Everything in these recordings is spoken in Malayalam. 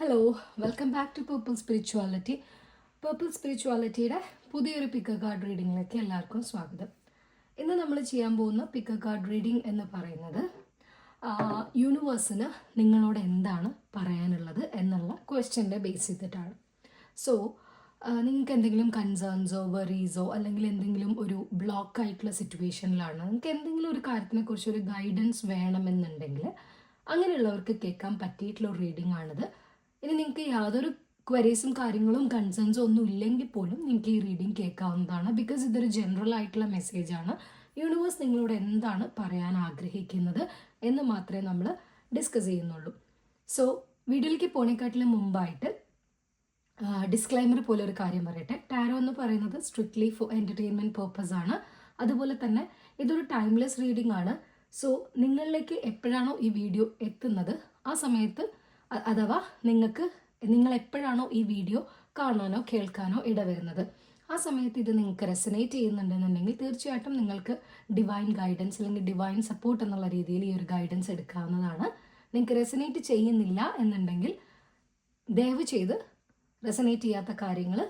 Hello, welcome back to purple spirituality. Purple സ്പിരിച്വാലിറ്റിയുടെ പുതിയൊരു പിക്ക് കാർഡ് റീഡിങ്ങിലേക്ക് എല്ലാവർക്കും സ്വാഗതം. ഇന്ന് നമ്മൾ ചെയ്യാൻ പോകുന്ന പിക്ക് കാർഡ് റീഡിംഗ് എന്ന് പറയുന്നത് യൂണിവേഴ്സിന് നിങ്ങളോട് എന്താണ് പറയാനുള്ളത് എന്നുള്ള ക്വസ്റ്റ്യൻ്റെ ബേസ് ചെയ്തിട്ടാണ്. സോ നിങ്ങൾക്ക് എന്തെങ്കിലും കൺസേൺസോ വെറീസോ അല്ലെങ്കിൽ എന്തെങ്കിലും ഒരു ബ്ലോക്ക് ആയിട്ടുള്ള സിറ്റുവേഷനിലാണ്, നിങ്ങൾക്ക് എന്തെങ്കിലും ഒരു കാര്യത്തിനെക്കുറിച്ച് ഒരു ഗൈഡൻസ് വേണമെന്നുണ്ടെങ്കിൽ അങ്ങനെയുള്ളവർക്ക് കേൾക്കാൻ പറ്റിയിട്ടുള്ള ഒരു റീഡിംഗ് ആണിത്. ഇനി നിങ്ങൾക്ക് യാതൊരു ക്വരീസും കാര്യങ്ങളും കൺസേൺസും ഒന്നും ഇല്ലെങ്കിൽ പോലും നിങ്ങൾക്ക് ഈ റീഡിംഗ് കേൾക്കാവുന്നതാണ്. ബിക്കോസ് ഇതൊരു ജനറൽ ആയിട്ടുള്ള മെസ്സേജാണ്. യൂണിവേഴ്സ് നിങ്ങളോട് എന്താണ് പറയാൻ ആഗ്രഹിക്കുന്നത് എന്ന് മാത്രമേ നമ്മൾ ഡിസ്കസ് ചെയ്യുന്നുള്ളൂ. സോ വീഡിയോയിലേക്ക് പോണേക്കാട്ടിലും മുമ്പായിട്ട് ഡിസ്ക്ലൈമർ പോലെ ഒരു കാര്യം പറയട്ടെ. ടാരോ എന്ന് പറയുന്നത് സ്ട്രിക്ട്ലി ഫോർ എൻ്റർടൈൻമെൻറ്റ് പേർപ്പസ് ആണ്. അതുപോലെ തന്നെ ഇതൊരു ടൈംലെസ് റീഡിംഗ് ആണ്. സോ നിങ്ങളിലേക്ക് എപ്പോഴാണോ ഈ വീഡിയോ എത്തുന്നത് ആ സമയത്ത്, അഥവാ നിങ്ങൾ എപ്പോഴാണോ ഈ വീഡിയോ കാണാനോ കേൾക്കാനോ ഇടവരുന്നത് ആ സമയത്ത് ഇത് നിങ്ങൾക്ക് റെസനേറ്റ് ചെയ്യുന്നുണ്ടെന്നുണ്ടെങ്കിൽ തീർച്ചയായിട്ടും നിങ്ങൾക്ക് ഡിവൈൻ ഗൈഡൻസ് അല്ലെങ്കിൽ ഡിവൈൻ സപ്പോർട്ട് എന്നുള്ള രീതിയിൽ ഈ ഒരു ഗൈഡൻസ് എടുക്കാവുന്നതാണ്. നിങ്ങൾക്ക് റെസനേറ്റ് ചെയ്യുന്നില്ല എന്നുണ്ടെങ്കിൽ ദയവ് ചെയ്ത് റെസനേറ്റ് ചെയ്യാത്ത കാര്യങ്ങൾ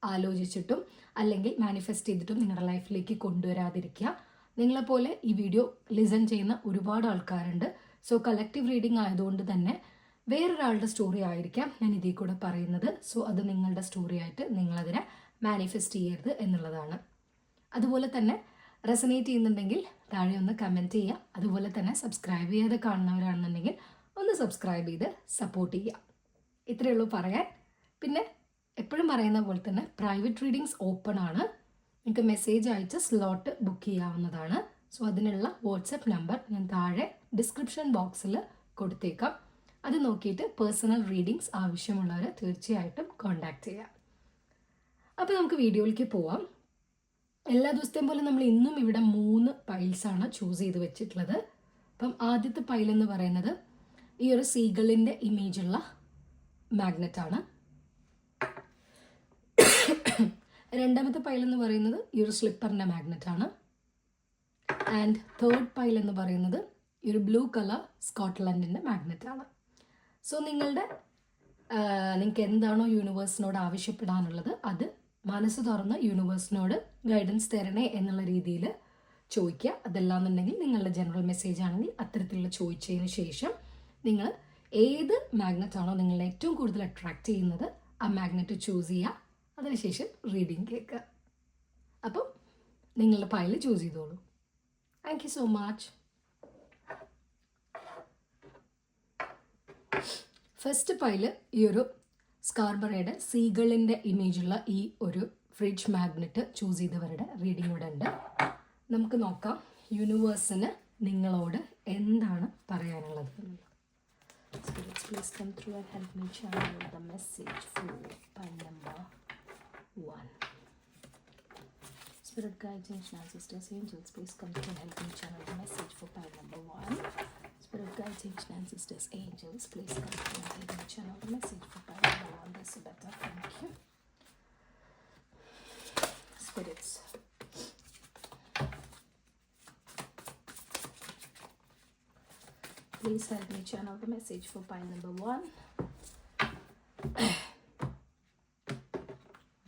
ആലോചിച്ചിട്ടും അല്ലെങ്കിൽ മാനിഫെസ്റ്റ് ചെയ്തിട്ടും നിങ്ങളുടെ ലൈഫിലേക്ക് കൊണ്ടുവരാതിരിക്കുക. നിങ്ങളെപ്പോലെ ഈ വീഡിയോ ലിസൺ ചെയ്യുന്ന ഒരുപാട് ആൾക്കാരുണ്ട്. സോ കളക്റ്റീവ് റീഡിംഗ് ആയതുകൊണ്ട് തന്നെ വേറൊരാളുടെ സ്റ്റോറി ആയിരിക്കാം ഞാൻ ഇതിൽ കൂടെ പറയുന്നത്. സോ അത് നിങ്ങളുടെ സ്റ്റോറി ആയിട്ട് നിങ്ങളതിനെ മാനിഫെസ്റ്റ് ചെയ്യരുത് എന്നുള്ളതാണ്. അതുപോലെ തന്നെ റെസനേറ്റ് ചെയ്യുന്നുണ്ടെങ്കിൽ താഴെ ഒന്ന് കമൻറ്റ് ചെയ്യുക. അതുപോലെ തന്നെ സബ്സ്ക്രൈബ് ചെയ്യാതെ കാണുന്നവരാണെന്നുണ്ടെങ്കിൽ ഒന്ന് സബ്സ്ക്രൈബ് ചെയ്ത് സപ്പോർട്ട് ചെയ്യുക. ഇത്രയേ ഉള്ളൂ പറയാൻ. പിന്നെ എപ്പോഴും പറയുന്ന പോലെ തന്നെ പ്രൈവറ്റ് റീഡിങ്സ് ഓപ്പൺ ആണ്. നിങ്ങൾക്ക് മെസ്സേജ് അയച്ച് സ്ലോട്ട് ബുക്ക് ചെയ്യാവുന്നതാണ്. സോ അതിനുള്ള വാട്സപ്പ് നമ്പർ ഞാൻ താഴെ ഡിസ്ക്രിപ്ഷൻ ബോക്സിൽ കൊടുത്തേക്കാം. അത് നോക്കിയിട്ട് പേഴ്സണൽ റീഡിങ്സ് ആവശ്യമുള്ളവർ തീർച്ചയായിട്ടും കോൺടാക്ട് ചെയ്യാം. അപ്പോൾ നമുക്ക് വീഡിയോയിലേക്ക് പോവാം. എല്ലാ ദിവസത്തെയും പോലെ നമ്മൾ ഇന്നും ഇവിടെ 3 പൈൽസാണ് ചൂസ് ചെയ്ത് വെച്ചിട്ടുള്ളത്. അപ്പം ആദ്യത്തെ പൈൽ എന്ന് പറയുന്നത് ഈ ഒരു സീഗളിൻ്റെ ഇമേജുള്ള മാഗ്നറ്റാണ്. രണ്ടാമത്തെ പൈൽ എന്ന് പറയുന്നത് ഈ ഒരു സ്ലിപ്പറിൻ്റെ മാഗ്നറ്റാണ്. ആൻഡ് തേർഡ് പൈൽ എന്ന് പറയുന്നത് ഈ ഒരു ബ്ലൂ കളർ സ്കോട്ട്ലൻഡിൻ്റെ മാഗ്നറ്റാണ്. സോ നിങ്ങൾക്ക് എന്താണോ യൂണിവേഴ്സിനോട് ആവശ്യപ്പെടാനുള്ളത് അത് മനസ്സ് തുറന്ന് യൂണിവേഴ്സിനോട് ഗൈഡൻസ് തരണേ എന്നുള്ള രീതിയിൽ ചോദിക്കുക. അതല്ലാന്നുണ്ടെങ്കിൽ നിങ്ങളുടെ ജനറൽ മെസ്സേജ് ആണെങ്കിൽ അത്തരത്തിലുള്ള ചോദിച്ചതിന് ശേഷം നിങ്ങൾ ഏത് മാഗ്നറ്റ് ആണോ നിങ്ങളെ ഏറ്റവും കൂടുതൽ അട്രാക്റ്റ് ചെയ്യുന്നത് ആ മാഗ്നറ്റ് ചൂസ് ചെയ്യുക. അതിനുശേഷം റീഡിങ് കേൾക്കുക. അപ്പം നിങ്ങളുടെ പൈൽ ചൂസ് ചെയ്തോളൂ. Thank you so much. First pile ഈ ഒരു സ്കാർബറയുടെ സീഗളിൻ്റെ ഇമേജുള്ള ഈ ഒരു ഫ്രിഡ്ജ് മാഗ്നറ്റ് ചൂസ് ചെയ്തവരുടെ റീഡിംഗ് ഇവിടെ ഉണ്ട്. നമുക്ക് നോക്കാം യൂണിവേഴ്സിന് നിങ്ങളോട് എന്താണ് പറയാനുള്ളത്. Spirits, please come through and help me channel the message for pile number 1. Spirit guides, ancient ancestors, angels, please come through and help me channel the message for pile number 1. Spirit guides, ancient ancestors, angels, please come through and help me channel the message for pile number 1. That's better, thank you. Spirits, please help me channel the message for pile number 1.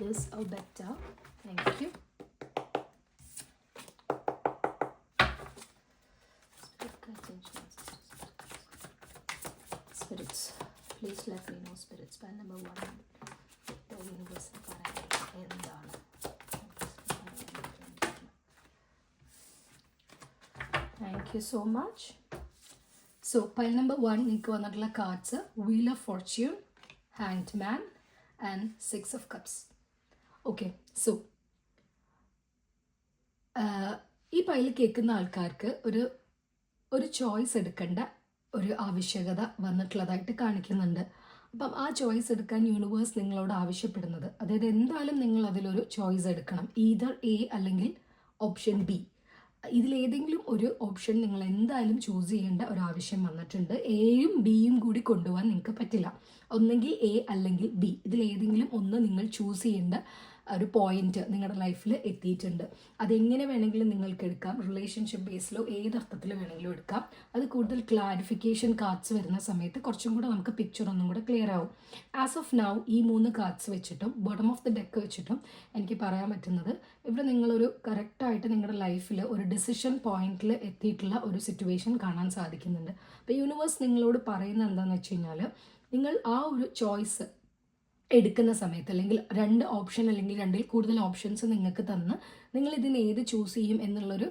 This or better, thank you. Spirits, please let me know, spirits, pile number 1. The universe എന്താണ്? Thank you so much. So pile number 1 നിങ്ങൾക്ക് വന്നിട്ടുള്ള cards wheel of Fortune, hanged man and 6 of cups. Okay, so ഈ പൈൽ കേൾക്കുന്ന ആൾക്കാർക്ക് ഒരു ചോയ്സ് എടുക്കേണ്ട ഒരു ആവശ്യകത വന്നിട്ടുള്ളതായിട്ട് കാണിക്കുന്നുണ്ട്. അപ്പം ആ ചോയ്സ് എടുക്കാൻ യൂണിവേഴ്സ് നിങ്ങളോട് ആവശ്യപ്പെടുന്നത്, അതായത് എന്തായാലും നിങ്ങൾ അതിലൊരു ചോയ്സ് എടുക്കണം. ഈതർ എ അല്ലെങ്കിൽ ഓപ്ഷൻ ബി. ഇതിലേതെങ്കിലും ഒരു ഓപ്ഷൻ നിങ്ങൾ എന്തായാലും ചൂസ് ചെയ്യേണ്ട ഒരു ആവശ്യം വന്നിട്ടുണ്ട്. എയും ബിയും കൂടി കൊണ്ടുപോകാൻ നിങ്ങൾക്ക് പറ്റില്ല. ഒന്നെങ്കിൽ എ അല്ലെങ്കിൽ ബി, ഇതിലേതെങ്കിലും ഒന്ന് നിങ്ങൾ ചൂസ് ചെയ്യേണ്ട ഒരു പോയിന്റ് നിങ്ങളുടെ ലൈഫിൽ എത്തിയിട്ടുണ്ട്. അതെങ്ങനെ വേണമെങ്കിലും നിങ്ങൾക്ക് എടുക്കാം, റിലേഷൻഷിപ്പ് ബേസിലോ ഏതർത്ഥത്തിൽ വേണമെങ്കിലും എടുക്കാം. അത് കൂടുതൽ ക്ലാരിഫിക്കേഷൻ കാർഡ്സ് വരുന്ന സമയത്ത് കുറച്ചും കൂടെ നമുക്ക് പിക്ചർ ഒന്നും കൂടെ ക്ലിയർ ആവും. ആസ് ഓഫ് നൗ ഈ 3 കാർഡ്സ് വെച്ചിട്ടും ബോട്ടം ഓഫ് ദി ഡെക്ക് വെച്ചിട്ടും എനിക്ക് പറയാൻ പറ്റുന്നത്, ഇവിടെ നിങ്ങളൊരു കറക്റ്റായിട്ട് നിങ്ങളുടെ ലൈഫിൽ ഒരു ഡിസിഷൻ പോയിന്റിൽ എത്തിയിട്ടുള്ള ഒരു സിറ്റുവേഷൻ കാണാൻ സാധിക്കുന്നുണ്ട്. അപ്പോൾ യൂണിവേഴ്സ് നിങ്ങളോട് പറയുന്നത് എന്താണെന്ന് വെച്ച് കഴിഞ്ഞാൽ, നിങ്ങൾ ആ ഒരു ചോയ്സ് എടുക്കുന്ന സമയത്ത്, അല്ലെങ്കിൽ 2 ഓപ്ഷൻ അല്ലെങ്കിൽ 2ൽ കൂടുതൽ ഓപ്ഷൻസ് നിങ്ങൾക്ക് തന്ന് നിങ്ങൾ ഇതിന് ഏത് ചൂസ് ചെയ്യും എന്നുള്ളൊരു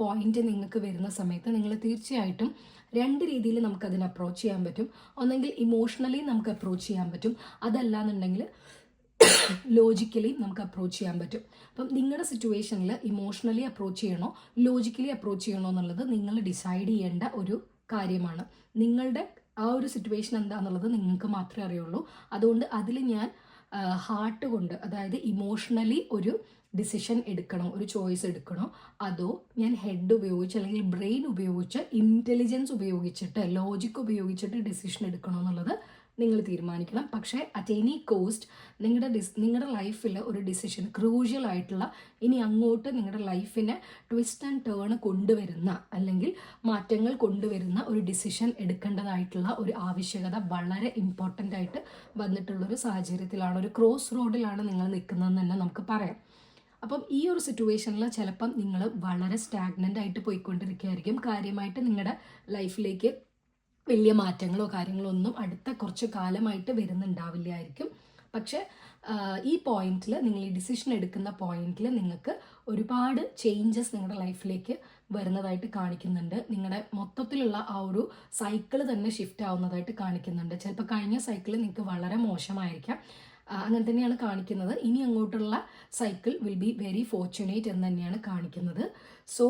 പോയിന്റ് നിങ്ങൾക്ക് വരുന്ന സമയത്ത് നിങ്ങൾ തീർച്ചയായിട്ടും 2 രീതിയിൽ നമുക്കതിനെ അപ്രോച്ച് ചെയ്യാൻ പറ്റും. ഒന്നെങ്കിൽ ഇമോഷണലി നമുക്ക് അപ്രോച്ച് ചെയ്യാൻ പറ്റും, അതല്ലാന്നുണ്ടെങ്കിൽ ലോജിക്കലി നമുക്ക് അപ്രോച്ച് ചെയ്യാൻ പറ്റും. അപ്പം നിങ്ങളുടെ സിറ്റുവേഷനിൽ ഇമോഷണലി അപ്രോച്ച് ചെയ്യണോ ലോജിക്കലി അപ്രോച്ച് ചെയ്യണോ എന്നുള്ളത് നിങ്ങൾ ഡിസൈഡ് ചെയ്യേണ്ട ഒരു കാര്യമാണ്. നിങ്ങളുടെ ആ ഒരു സിറ്റുവേഷൻ എന്താണെന്നുള്ളത് നിങ്ങൾക്ക് മാത്രമേ അറിയുള്ളൂ. അതുകൊണ്ട് അതിൽ ഞാൻ ഹാർട്ട് കൊണ്ട്, അതായത് ഇമോഷണലി ഒരു ഡിസിഷൻ എടുക്കണോ, ഒരു ചോയ്സ് എടുക്കണോ, അതോ ഞാൻ ഹെഡ് ഉപയോഗിച്ച് അല്ലെങ്കിൽ ബ്രെയിൻ ഉപയോഗിച്ച് ഇൻ്റലിജൻസ് ഉപയോഗിച്ചിട്ട് ലോജിക് ഉപയോഗിച്ചിട്ട് ഡിസിഷൻ എടുക്കണോ എന്നുള്ളത് നിങ്ങൾ തീരുമാനിക്കണം. പക്ഷേ അറ്റ് എനി കോസ്റ്റ് നിങ്ങളുടെ ലൈഫിൽ ഒരു ഡിസിഷൻ ക്രൂഷ്യൽ ആയിട്ടുള്ള, ഇനി അങ്ങോട്ട് നിങ്ങളുടെ ലൈഫിനെ ട്വിസ്റ്റ് ആൻഡ് ടേൺ കൊണ്ടുവരുന്ന അല്ലെങ്കിൽ മാറ്റങ്ങൾ കൊണ്ടുവരുന്ന ഒരു ഡിസിഷൻ എടുക്കേണ്ടതായിട്ടുള്ള ഒരു ആവശ്യകത വളരെ ഇമ്പോർട്ടൻ്റ് ആയിട്ട് വന്നിട്ടുള്ളൊരു സാഹചര്യത്തിലാണ്, ഒരു ക്രോസ് റോഡിലാണ് നിങ്ങൾ നിൽക്കുന്നതെന്ന് തന്നെ നമുക്ക് പറയാം. അപ്പം ഈ ഒരു സിറ്റുവേഷനിൽ ചിലപ്പം നിങ്ങൾ വളരെ സ്റ്റാഗ്നൻ്റ് ആയിട്ട് പോയിക്കൊണ്ടിരിക്കുകയായിരിക്കും. കാര്യമായിട്ട് നിങ്ങളുടെ ലൈഫിലേക്ക് വലിയ മാറ്റങ്ങളോ കാര്യങ്ങളോ ഒന്നും അടുത്ത കുറച്ച് കാലമായിട്ട് വരുന്നുണ്ടാവില്ലായിരിക്കും. പക്ഷേ ഈ പോയിന്റിൽ, നിങ്ങൾ ഈ ഡിസിഷൻ എടുക്കുന്ന പോയിന്റിൽ നിങ്ങൾക്ക് ഒരുപാട് ചേഞ്ചസ് നിങ്ങളുടെ ലൈഫിലേക്ക് വരുന്നതായിട്ട് കാണിക്കുന്നുണ്ട്. നിങ്ങളുടെ മൊത്തത്തിലുള്ള ആ ഒരു സൈക്കിൾ തന്നെ ഷിഫ്റ്റ് ആവുന്നതായിട്ട് കാണിക്കുന്നുണ്ട്. ചിലപ്പോൾ കഴിഞ്ഞ സൈക്കിൾ നിങ്ങൾക്ക് വളരെ മോശമായിരിക്കാം, അങ്ങനെ തന്നെയാണ് കാണിക്കുന്നത്. ഇനി അങ്ങോട്ടുള്ള സൈക്കിൾ വിൽ ബി വെരി ഫോർച്യുനേറ്റ് എന്ന് തന്നെയാണ് കാണിക്കുന്നത്. സോ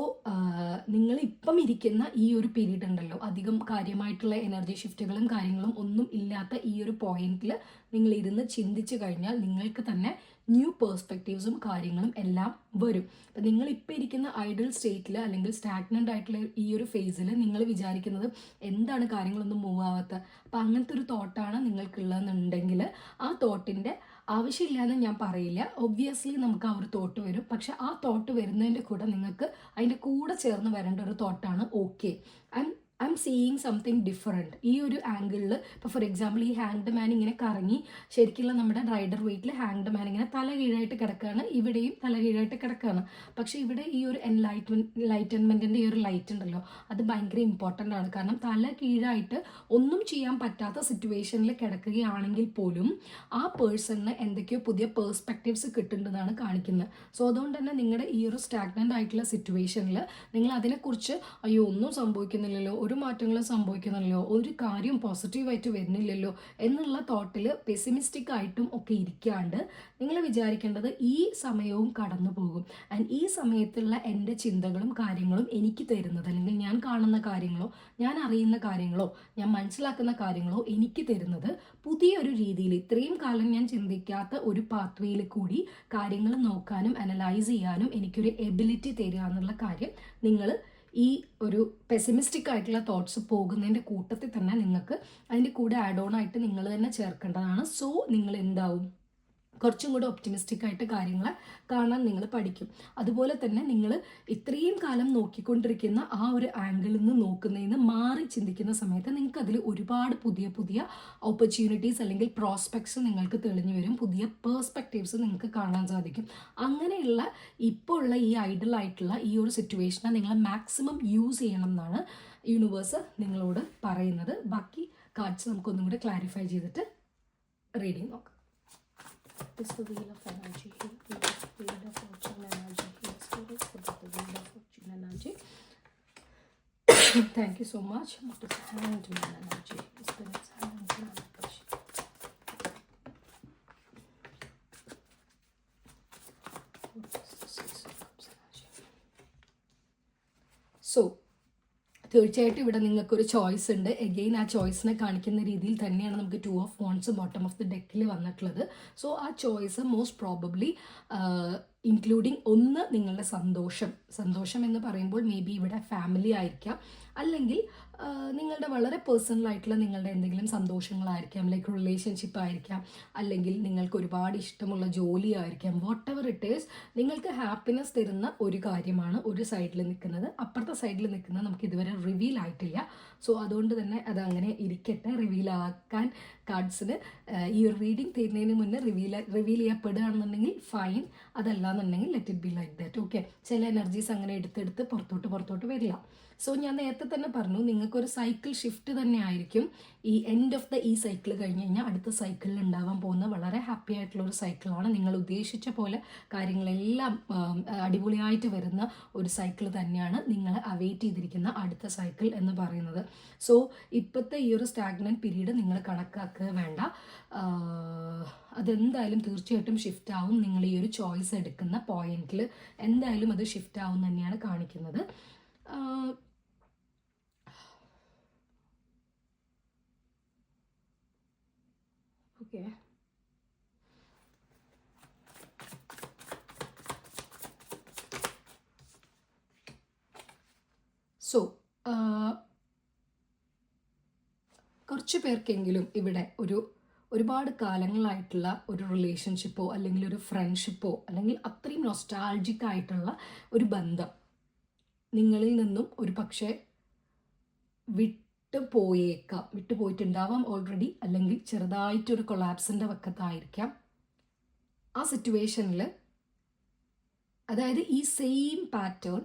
നിങ്ങൾ ഇപ്പം ഇരിക്കുന്ന ഈ ഒരു പീരീഡ് ഉണ്ടല്ലോ, അധികം കാര്യമായിട്ടുള്ള എനർജി ഷിഫ്റ്റുകളും കാര്യങ്ങളും ഒന്നും ഇല്ലാത്ത ഈ ഒരു പോയിന്റിൽ നിങ്ങൾ ഇരുന്ന് ചിന്തിച്ചു കഴിഞ്ഞാൽ നിങ്ങൾക്ക് തന്നെ ന്യൂ പേഴ്സ്പെക്റ്റീവ്സും കാര്യങ്ങളും എല്ലാം വരും. അപ്പം നിങ്ങൾ ഇപ്പോൾ ഇരിക്കുന്ന ഐഡൽ സ്റ്റേറ്റിൽ അല്ലെങ്കിൽ സ്റ്റാഗ്നൻ്റ് ആയിട്ടുള്ള ഈ ഒരു ഫേസിൽ നിങ്ങൾ വിചാരിക്കുന്നത് എന്താണ് കാര്യങ്ങളൊന്നും മൂവ് ആവാത്ത, അപ്പം അങ്ങനത്തെ ഒരു തോട്ടാണ് നിങ്ങൾക്കുള്ളതെന്നുണ്ടെങ്കിൽ ആ തോട്ടിൻ്റെ ആവശ്യമില്ലാന്ന് ഞാൻ പറയില്ല. ഒബ്വിയസ്ലി നമുക്ക് ആ ഒരു തോട്ട് വരും. പക്ഷെ ആ തോട്ട് വരുന്നതിൻ്റെ കൂടെ നിങ്ങൾക്ക് അതിൻ്റെ കൂടെ ചേർന്ന് വരേണ്ട ഒരു തോട്ടാണ് okay, I'm seeing something different. ഈ ഒരു ആംഗിളിൽ ഇപ്പോൾ ഫോർ എക്സാമ്പിൾ ഈ ഹാങ്ഡ് മാൻ ഇങ്ങനെ കറങ്ങി ശരിക്കുള്ള നമ്മുടെ റൈഡർ വെയിറ്റിൽ ഹാങ്ഡ് മാൻ ഇങ്ങനെ തല കീഴായിട്ട് കിടക്കുകയാണ്, ഇവിടെയും തല കീഴായിട്ട് കിടക്കുകയാണ്. പക്ഷേ ഇവിടെ ഈ ഒരു എൻലൈറ്റൻമെൻറ്റിൻ്റെ ഈ ഒരു ലൈറ്റ് ഉണ്ടല്ലോ, അത് ഭയങ്കര ഇമ്പോർട്ടൻ്റ് ആണ്. കാരണം തല കീഴായിട്ട് ഒന്നും ചെയ്യാൻ പറ്റാത്ത സിറ്റുവേഷനിൽ കിടക്കുകയാണെങ്കിൽ പോലും ആ പേഴ്സണിന് എന്തൊക്കെയോ പുതിയ പേഴ്സ്പെക്റ്റീവ്സ് കിട്ടുന്നതാണ് കാണിക്കുന്നത്. സോ അതുകൊണ്ട് തന്നെ നിങ്ങളുടെ ഈ ഒരു സ്റ്റാഗ്നൻ്റ് ആയിട്ടുള്ള സിറ്റുവേഷനിൽ നിങ്ങൾ അതിനെക്കുറിച്ച് അയ്യോ ഒന്നും സംഭവിക്കുന്നില്ലല്ലോ, ഒരു മാറ്റങ്ങളും സംഭവിക്കുന്നില്ലല്ലോ, ഒരു കാര്യം പോസിറ്റീവായിട്ട് വരുന്നില്ലല്ലോ എന്നുള്ള തോട്ടിൽ പെസിമിസ്റ്റിക് ആയിട്ടും ഒക്കെ ഇരിക്കാണ്ട് നിങ്ങൾ വിചാരിക്കേണ്ടത് ഈ സമയവും കടന്നു പോകും. ആൻഡ് ഈ സമയത്തുള്ള എൻ്റെ ചിന്തകളും കാര്യങ്ങളും എനിക്ക് തരുന്നത്, അല്ലെങ്കിൽ ഞാൻ കാണുന്ന കാര്യങ്ങളോ ഞാൻ അറിയുന്ന കാര്യങ്ങളോ ഞാൻ മനസ്സിലാക്കുന്ന കാര്യങ്ങളോ എനിക്ക് തരുന്നത് പുതിയൊരു രീതിയിൽ, ഇത്രയും കാലം ഞാൻ ചിന്തിക്കാത്ത ഒരു പാത്വേയിൽ കൂടി കാര്യങ്ങൾ നോക്കാനും അനലൈസ് ചെയ്യാനും എനിക്കൊരു എബിലിറ്റി തരിക എന്നുള്ള കാര്യം നിങ്ങൾ ഈ ഒരു പെസിമിസ്റ്റിക് ആയിട്ടുള്ള തോട്ട്സ് പോകുന്നതിൻ്റെ കൂട്ടത്തിൽ തന്നെ നിങ്ങൾക്ക് അതിൻ്റെ കൂടെ ആഡ് ഓൺ ആയിട്ട് നിങ്ങൾ തന്നെ ചേർക്കേണ്ടതാണ്. സോ നിങ്ങൾ എന്താവും, കുറച്ചും കൂടെ ഒപ്റ്റിമിസ്റ്റിക് ആയിട്ട് കാര്യങ്ങളെ കാണാൻ നിങ്ങൾ പഠിക്കും. അതുപോലെ തന്നെ നിങ്ങൾ ഇത്രയും കാലം നോക്കിക്കൊണ്ടിരിക്കുന്ന ആ ഒരു ആംഗിളിൽ നിന്ന് നോക്കുന്നതിന് മാറി ചിന്തിക്കുന്ന സമയത്ത് നിങ്ങൾക്ക് അതിൽ ഒരുപാട് പുതിയ പുതിയ ഓപ്പർച്യൂണിറ്റീസ് അല്ലെങ്കിൽ പ്രോസ്പെക്ട്സ് നിങ്ങൾക്ക് തെളിഞ്ഞു വരും, പുതിയ പേഴ്സ്പെക്റ്റീവ്സ് നിങ്ങൾക്ക് കാണാൻ സാധിക്കും. അങ്ങനെയുള്ള ഇപ്പോൾ ഉള്ള ഈ ഐഡൽ ആയിട്ടുള്ള ഈ ഒരു സിറ്റുവേഷനെ നിങ്ങൾ മാക്സിമം യൂസ് ചെയ്യണം എന്നാണ് യൂണിവേഴ്സ് നിങ്ങളോട് പറയുന്നത്. ബാക്കി കാർഡ്സ് നമുക്കൊന്നും കൂടെ ക്ലാരിഫൈ ചെയ്തിട്ട് റീഡിങ് നോക്കാം. Is the wheel of energy here? Wheel of fortune energy here. Spirit, what is the wheel of fortune energy? Thank you so much. What is hanged man energy? Spirit's hanged man energy. What is the six of cups energy? So തീർച്ചയായിട്ടും ഇവിടെ നിങ്ങൾക്കൊരു ചോയ്സ് ഉണ്ട്. എഗെയിൻ ആ ചോയ്സിനെ കാണിക്കുന്ന രീതിയിൽ തന്നെയാണ് നമുക്ക് 2 of wands bottom of the ഡെക്കിൽ വന്നിട്ടുള്ളത്. സോ ആ ചോയ്സ് മോസ്റ്റ് പ്രോബബ്ലി ഇൻക്ലൂഡിങ് ഒന്ന് നിങ്ങളുടെ സന്തോഷം എന്ന് പറയുമ്പോൾ മേ ബി ഇവിടെ ഫാമിലി ആയിരിക്കാം, അല്ലെങ്കിൽ നിങ്ങളുടെ വളരെ പേഴ്സണലായിട്ടുള്ള നിങ്ങളുടെ എന്തെങ്കിലും സന്തോഷങ്ങളായിരിക്കാം, ലൈക്ക് റിലേഷൻഷിപ്പ് ആയിരിക്കാം, അല്ലെങ്കിൽ നിങ്ങൾക്ക് ഒരുപാട് ഇഷ്ടമുള്ള ജോലി ആയിരിക്കാം, വാട്ട് എവർ ഇറ്റ് ഈസ്, നിങ്ങൾക്ക് ഹാപ്പിനെസ് തരുന്ന ഒരു കാര്യമാണ് ഒരു സൈഡിൽ നിൽക്കുന്നത്. അപ്പുറത്തെ സൈഡിൽ നിൽക്കുന്നത് നമുക്ക് ഇതുവരെ റിവീൽ ആയിട്ടില്ല. സോ അതുകൊണ്ട് തന്നെ അതങ്ങനെ ഇരിക്കട്ടെ. റിവീലാക്കാൻ കാർഡ്സിന് ഈ ഒരു റീഡിങ് തീരുന്നതിന് മുന്നേ റിവീൽ ചെയ്യപ്പെടുകയാണെന്നുണ്ടെങ്കിൽ ഫൈൻ, അതല്ല എന്നുണ്ടെങ്കിൽ let it be like that. Okay, ചില എനർജീസ് അങ്ങനെ എടുത്തെടുത്ത് പുറത്തോട്ട് വരില്ല. സോ ഞാൻ നേരത്തെ തന്നെ പറഞ്ഞു, നിങ്ങൾക്കൊരു സൈക്കിൾ ഷിഫ്റ്റ് തന്നെ ആയിരിക്കും. ഈ എൻഡ് ഓഫ് ഈ സൈക്കിൾ കഴിഞ്ഞ് കഴിഞ്ഞാൽ അടുത്ത സൈക്കിളിൽ ഉണ്ടാവാൻ പോകുന്ന വളരെ ഹാപ്പി ആയിട്ടുള്ള ഒരു സൈക്കിളാണ്. നിങ്ങൾ ഉദ്ദേശിച്ച പോലെ കാര്യങ്ങളെല്ലാം അടിപൊളിയായിട്ട് വരുന്ന ഒരു സൈക്കിൾ തന്നെയാണ് നിങ്ങളെ അവെയിറ്റ് ചെയ്തിരിക്കുന്ന അടുത്ത സൈക്കിൾ എന്ന് പറയുന്നത്. സോ ഇപ്പോഴത്തെ ഈ ഒരു സ്റ്റാഗ്നൻറ്റ് പീരീഡ് നിങ്ങൾ കണക്കാക്കുക വേണ്ട. അതെന്തായാലും തീർച്ചയായിട്ടും ഷിഫ്റ്റ് ആവും. നിങ്ങൾ ഈ ഒരു ചോയ്സ് എടുക്കുന്ന പോയിന്റിൽ എന്തായാലും അത് ഷിഫ്റ്റ് ആവും തന്നെയാണ് കാണിക്കുന്നത്. ഓക്കെ, സോ കുറച്ച് പേർക്കെങ്കിലും ഇവിടെ ഒരുപാട് കാലങ്ങളായിട്ടുള്ള ഒരു റിലേഷൻഷിപ്പോ അല്ലെങ്കിൽ ഒരു ഫ്രണ്ട്ഷിപ്പോ അല്ലെങ്കിൽ അത്രയും നൊസ്റ്റാൾജിക് ആയിട്ടുള്ള ഒരു ബന്ധം നിങ്ങളിൽ നിന്നും ഒരു പക്ഷേ വിട്ടുപോയിട്ടുണ്ടാവാം ഓൾറെഡി, അല്ലെങ്കിൽ ചെറുതായിട്ടൊരു കൊളാപ്സിൻ്റെ വക്കത്തായിരിക്കാം. ആ സിറ്റുവേഷനിൽ, അതായത് ഈ സെയിം പാറ്റേൺ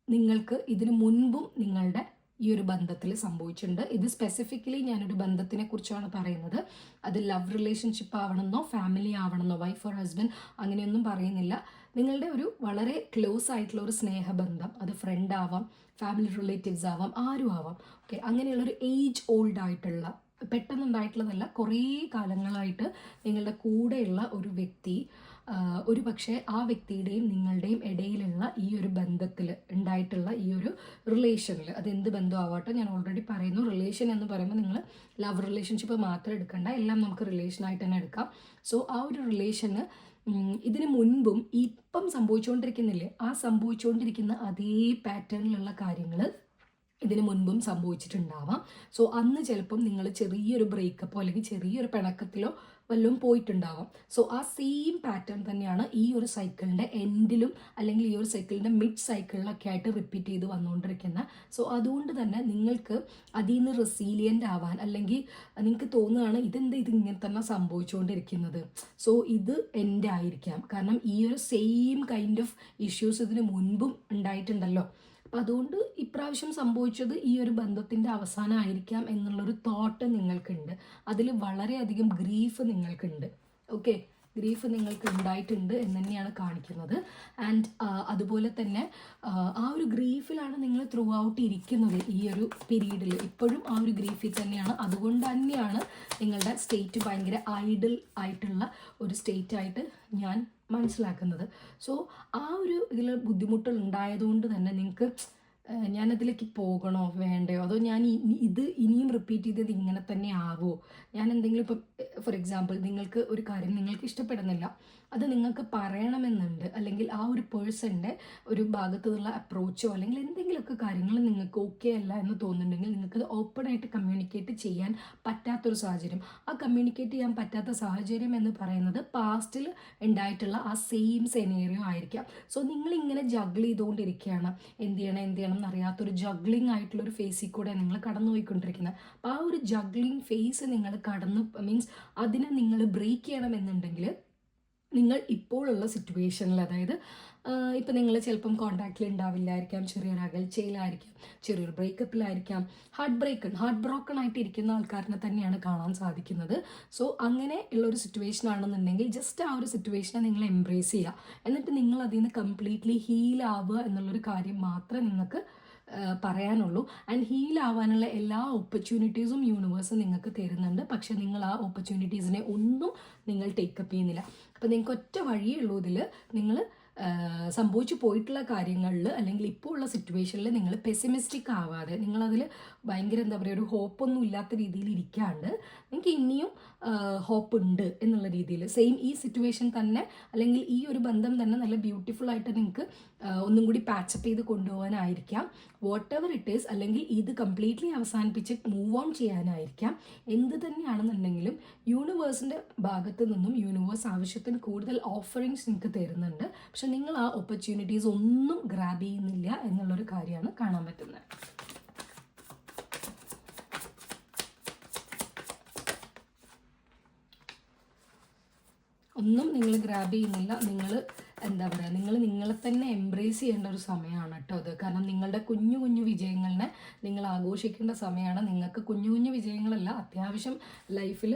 നിങ്ങൾക്ക് ഇതിനു മുൻപും നിങ്ങളുടെ ഈ ഒരു ബന്ധത്തിൽ സംഭവിച്ചിട്ടുണ്ട്. ഇത് സ്പെസിഫിക്കലി ഞാനൊരു ബന്ധത്തിനെ കുറിച്ചാണ് പറയുന്നത്. അത് ലവ് റിലേഷൻഷിപ്പ് ആവണമെന്നോ ഫാമിലി ആവണമെന്നോ വൈഫ് ഓർ ഹസ്ബൻഡ് അങ്ങനെയൊന്നും പറയുന്നില്ല. നിങ്ങളുടെ ഒരു വളരെ ക്ലോസ് ആയിട്ടുള്ള ഒരു സ്നേഹബന്ധം, അത് ഫ്രണ്ട് ആവാം, ഫാമിലി റിലേറ്റീവ്സ് ആവാം, ആരും ആവാം. ഓക്കെ, അങ്ങനെയുള്ളൊരു ഏജ് ഓൾഡ് ആയിട്ടുള്ള, പെട്ടെന്നുണ്ടായിട്ടുള്ളതല്ല, കുറേ കാലങ്ങളായിട്ട് നിങ്ങളുടെ കൂടെയുള്ള ഒരു വ്യക്തി, ഒരു പക്ഷേ ആ വ്യക്തിയുടെയും നിങ്ങളുടെയും ഇടയിലുള്ള ഈ ഒരു ബന്ധത്തിൽ ഉണ്ടായിട്ടുള്ള ഈ ഒരു റിലേഷനിൽ, അതെന്ത് ബന്ധമാവട്ടെ, ഞാൻ ഓൾറെഡി പറയുന്നു, റിലേഷൻ എന്ന് പറയുമ്പോൾ നിങ്ങൾ ലവ് റിലേഷൻഷിപ്പ് മാത്രം എടുക്കണ്ട, എല്ലാം നമുക്ക് റിലേഷനായിട്ട് തന്നെ എടുക്കാം. സോ ആ ഒരു റിലേഷന് ഇതിനു മുൻപും ഇപ്പം സംഭവിച്ചുകൊണ്ടിരിക്കുന്നില്ലേ, ആ സംഭവിച്ചുകൊണ്ടിരിക്കുന്ന അതേ പാറ്റേണിലുള്ള കാര്യങ്ങൾ ഇതിനു മുൻപും സംഭവിച്ചിട്ടുണ്ടാവാം. സോ അന്ന് ചിലപ്പം നിങ്ങൾ ചെറിയൊരു ബ്രേക്കപ്പോ അല്ലെങ്കിൽ ചെറിയൊരു പിണക്കത്തിലോ വല്ലതും പോയിട്ടുണ്ടാവാം. സോ ആ സെയിം പാറ്റേൺ തന്നെയാണ് ഈ ഒരു സൈക്കിളിൻ്റെ എൻഡിലും അല്ലെങ്കിൽ ഈ ഒരു സൈക്കിളിൻ്റെ മിഡ് സൈക്കിളിലൊക്കെ ആയിട്ട് റിപ്പീറ്റ് ചെയ്ത് വന്നുകൊണ്ടിരിക്കുന്നത്. സോ അതുകൊണ്ട് തന്നെ നിങ്ങൾക്ക് അതിൽ നിന്ന് റെസീലിയൻ്റ് ആവാൻ, അല്ലെങ്കിൽ നിങ്ങൾക്ക് തോന്നുകയാണ് ഇത് ഇങ്ങനെ തന്നെ സംഭവിച്ചുകൊണ്ടിരിക്കുന്നത്, സോ ഇത് എൻ്റെ ആയിരിക്കാം, കാരണം ഈ ഒരു സെയിം കൈൻഡ് ഓഫ് ഇഷ്യൂസ് ഇതിന് മുൻപും ഉണ്ടായിട്ടുണ്ടല്ലോ, അപ്പം അതുകൊണ്ട് ഇപ്രാവശ്യം സംഭവിച്ചത് ഈ ഒരു ബന്ധത്തിൻ്റെ അവസാനമായിരിക്കാം എന്നുള്ളൊരു തോട്ട് നിങ്ങൾക്കുണ്ട്. അതിൽ വളരെയധികം ഗ്രീഫ് നിങ്ങൾക്കുണ്ട്. ഓക്കെ, ഗ്രീഫ് നിങ്ങൾക്ക് ഉണ്ടായിട്ടുണ്ട് എന്ന് തന്നെയാണ് കാണിക്കുന്നത്. ആൻഡ് അതുപോലെ തന്നെ ആ ഒരു ഗ്രീഫിലാണ് നിങ്ങൾ ത്രൂ ഔട്ട് ഇരിക്കുന്നത് ഈ ഒരു പീരീഡിൽ. ഇപ്പോഴും ആ ഒരു ഗ്രീഫിൽ തന്നെയാണ്. അതുകൊണ്ട് തന്നെയാണ് നിങ്ങളുടെ സ്റ്റേറ്റ് ഭയങ്കര ഐഡിൽ ആയിട്ടുള്ള ഒരു സ്റ്റേറ്റ് ആയിട്ട് ഞാൻ മനസ്സിലാക്കുന്നത്. സോ ആ ഒരു ഇതിൽ ബുദ്ധിമുട്ടുകൾ ഉണ്ടായതുകൊണ്ട് തന്നെ നിങ്ങൾക്ക് ഞാനതിലേക്ക് പോകണോ വേണ്ടയോ, അതോ ഞാൻ ഇത് ഇനിയും റിപ്പീറ്റ് ചെയ്തത് ഇങ്ങനെ തന്നെ ആവുമോ, ഞാൻ എന്തെങ്കിലും ഇപ്പം ഫോർ എക്സാമ്പിൾ നിങ്ങൾക്ക് ഒരു കാര്യം നിങ്ങൾക്ക് ഇഷ്ടപ്പെടുന്നില്ല, അത് നിങ്ങൾക്ക് പറയണമെന്നുണ്ട്, അല്ലെങ്കിൽ ആ ഒരു പേഴ്സൻ്റെ ഒരു ഭാഗത്തു നിന്നുള്ള അപ്രോച്ചോ അല്ലെങ്കിൽ എന്തെങ്കിലുമൊക്കെ കാര്യങ്ങൾ നിങ്ങൾക്ക് ഓക്കെ അല്ല എന്ന് തോന്നുന്നുണ്ടെങ്കിൽ നിങ്ങൾക്കത് ഓപ്പണായിട്ട് കമ്മ്യൂണിക്കേറ്റ് ചെയ്യാൻ പറ്റാത്തൊരു സാഹചര്യം. ആ കമ്മ്യൂണിക്കേറ്റ് ചെയ്യാൻ പറ്റാത്ത സാഹചര്യം എന്ന് പറയുന്നത് പാസ്റ്റിൽ ഉണ്ടായിട്ടുള്ള ആ സെയിം സെനേറിയോ ആയിരിക്കാം. സോ നിങ്ങളിങ്ങനെ ജഗ്ൾ ചെയ്തുകൊണ്ടിരിക്കുകയാണ്, എന്ത് ചെയ്യണം എന്നറിയാത്തൊരു ജഗ്ലിംഗ് ആയിട്ടുള്ളൊരു ഫേസിൽ കൂടെ നിങ്ങൾ കടന്നു പോയിക്കൊണ്ടിരിക്കുന്നത്. അപ്പോൾ ആ ഒരു ജഗ്ലിംഗ് ഫേസ് നിങ്ങൾ മീൻസ് അതിനെ നിങ്ങൾ ബ്രേക്ക് ചെയ്യണമെന്നുണ്ടെങ്കിൽ നിങ്ങൾ ഇപ്പോഴുള്ള സിറ്റുവേഷനിൽ, അതായത് ഇപ്പം നിങ്ങൾ ചിലപ്പം കോൺടാക്റ്റിൽ ഉണ്ടാവില്ലായിരിക്കാം, ചെറിയൊരു അകൽച്ചയിലായിരിക്കാം, ചെറിയൊരു ബ്രേക്കപ്പിലായിരിക്കാം, ഹാർട്ട് ബ്രോക്കൺ ആയിട്ട് ഇരിക്കുന്ന ആൾക്കാരിനെ തന്നെയാണ് കാണാൻ സാധിക്കുന്നത്. സോ അങ്ങനെ ഉള്ളൊരു സിറ്റുവേഷൻ ആണെന്നുണ്ടെങ്കിൽ ജസ്റ്റ് ആ ഒരു സിറ്റുവേഷനെ നിങ്ങൾ എംബ്രേസ് ചെയ്യുക, എന്നിട്ട് നിങ്ങൾ അതിൽ നിന്ന് കംപ്ലീറ്റ്ലി ഹീൽ ആവുക എന്നുള്ളൊരു കാര്യം മാത്രമേ നിങ്ങൾക്ക് പറയാനുള്ളൂ. ആൻഡ് ഹീൽ ആവാനുള്ള എല്ലാ ഓപ്പർച്യൂണിറ്റീസും യൂണിവേഴ്സ് നിങ്ങൾക്ക് തരുന്നുണ്ട്. പക്ഷെ നിങ്ങൾ ആ ഓപ്പർച്യൂണിറ്റീസിനെ ഒന്നും നിങ്ങൾ ടേക്കപ്പ് ചെയ്യുന്നില്ല. അപ്പോൾ നിങ്ങൾക്ക് ഒറ്റ വഴിയേ ഉള്ളൂ, ഇതിൽ നിങ്ങൾ സംഭവിച്ചു പോയിട്ടുള്ള കാര്യങ്ങളിൽ അല്ലെങ്കിൽ ഇപ്പോൾ ഉള്ള സിറ്റുവേഷനിൽ നിങ്ങൾ പെസിമിസ്റ്റിക് ആവാതെ, നിങ്ങളതിൽ ഭയങ്കര എന്താ പറയുക, ഒരു ഹോപ്പൊന്നും ഇല്ലാത്ത രീതിയിൽ ഇരിക്കാണ്ട് നിങ്ങൾക്ക് ഇനിയും ഹോപ്പ് ഉണ്ട് എന്നുള്ള രീതിയിൽ. സെയിം ഈ സിറ്റുവേഷൻ തന്നെ അല്ലെങ്കിൽ ഈ ഒരു ബന്ധം തന്നെ നല്ല ബ്യൂട്ടിഫുൾ ആയിട്ട് നിങ്ങൾക്ക് ഒന്നും കൂടി പാച്ചപ്പ് ചെയ്ത് കൊണ്ടുപോകാനായിരിക്കാം. വാട്ട് എവർ ഇറ്റ് ഈസ്, അല്ലെങ്കിൽ ഇത് കംപ്ലീറ്റ്ലി അവസാനിപ്പിച്ച് മൂവ് ഓൺ ചെയ്യാനായിരിക്കാം. എന്ത് തന്നെയാണെന്നുണ്ടെങ്കിലും യൂണിവേഴ്സിൻ്റെ ഭാഗത്ത് നിന്നും യൂണിവേഴ്സ് ആവശ്യത്തിന് കൂടുതൽ ഓഫറിങ്സ് നിങ്ങൾക്ക് തരുന്നുണ്ട്. പക്ഷെ നിങ്ങൾ ആ ഓപ്പർച്യൂണിറ്റീസ് ഒന്നും ഗ്രാബ് ചെയ്യുന്നില്ല എന്നുള്ളൊരു കാര്യമാണ് കാണാൻ പറ്റുന്നത്. ഒന്നും നിങ്ങൾ ഗ്രാബ് ചെയ്യുന്നില്ല. നിങ്ങൾ എന്താ പറയുക, നിങ്ങൾ നിങ്ങളെ തന്നെ എംബ്രേസ് ചെയ്യേണ്ട ഒരു സമയമാണ് കേട്ടോ അത്. കാരണം നിങ്ങളുടെ കുഞ്ഞു കുഞ്ഞു വിജയങ്ങളെ നിങ്ങൾ ആഘോഷിക്കേണ്ട സമയമാണ്. നിങ്ങൾക്ക് കുഞ്ഞു കുഞ്ഞു വിജയങ്ങളല്ല, അത്യാവശ്യം ലൈഫിൽ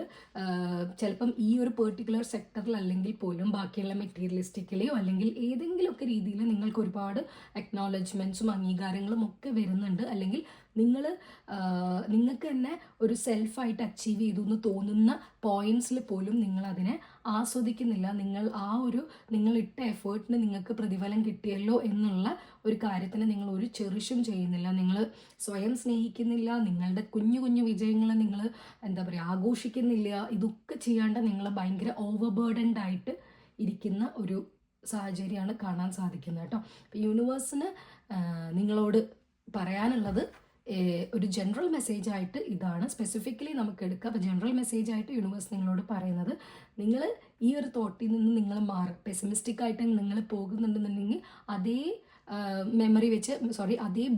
ചിലപ്പം ഈ ഒരു പെർട്ടിക്കുലർ സെക്ടറിൽ അല്ലെങ്കിൽ പോലും ബാക്കിയുള്ള മെറ്റീരിയലിസ്റ്റിക്കലിയോ അല്ലെങ്കിൽ ഏതെങ്കിലുമൊക്കെ രീതിയിൽ നിങ്ങൾക്ക് ഒരുപാട് അക്നോളജ്മെൻറ്റ്സും അംഗീകാരങ്ങളും ഒക്കെ വരുന്നുണ്ട്. അല്ലെങ്കിൽ നിങ്ങൾക്ക് തന്നെ ഒരു സെൽഫായിട്ട് അച്ചീവ് ചെയ്തു എന്ന് തോന്നുന്ന പോയിന്റ്സിൽ പോലും നിങ്ങളതിനെ ആസ്വദിക്കുന്നില്ല. നിങ്ങളിട്ട എഫേർട്ടിന് നിങ്ങൾക്ക് പ്രതിഫലം കിട്ടിയല്ലോ എന്നുള്ള ഒരു കാര്യത്തിന് നിങ്ങൾ ഒരു ചെറിഷും ചെയ്യുന്നില്ല. നിങ്ങൾ സ്വയം സ്നേഹിക്കുന്നില്ല. നിങ്ങളുടെ കുഞ്ഞു കുഞ്ഞു വിജയങ്ങളെ നിങ്ങൾ എന്താ പറയുക ആഘോഷിക്കുന്നില്ല. ഇതൊക്കെ ചെയ്യാണ്ട് നിങ്ങൾ ഭയങ്കര ഓവർബേർഡൻഡ് ആയിട്ട് ഇരിക്കുന്ന ഒരു സാഹചര്യമാണ് കാണാൻ സാധിക്കുന്നത് കേട്ടോ. അപ്പോൾ യൂണിവേഴ്സിന് നിങ്ങളോട് പറയാനുള്ളത് ഒരു ജനറൽ മെസ്സേജ് ആയിട്ട് ഇതാണ്. സ്പെസിഫിക്കലി നമുക്ക് എടുക്കാം. അപ്പോൾ ജനറൽ മെസ്സേജ് ആയിട്ട് യൂണിവേഴ്സ് നിങ്ങളോട് പറയുന്നത്, നിങ്ങൾ ഈ ഒരു തോട്ടിൽ നിന്ന് നിങ്ങൾ പെസിമിസ്റ്റിക് ആയിട്ട് നിങ്ങൾ പോകുന്നുണ്ടെന്നുണ്ടെങ്കിൽ അതേ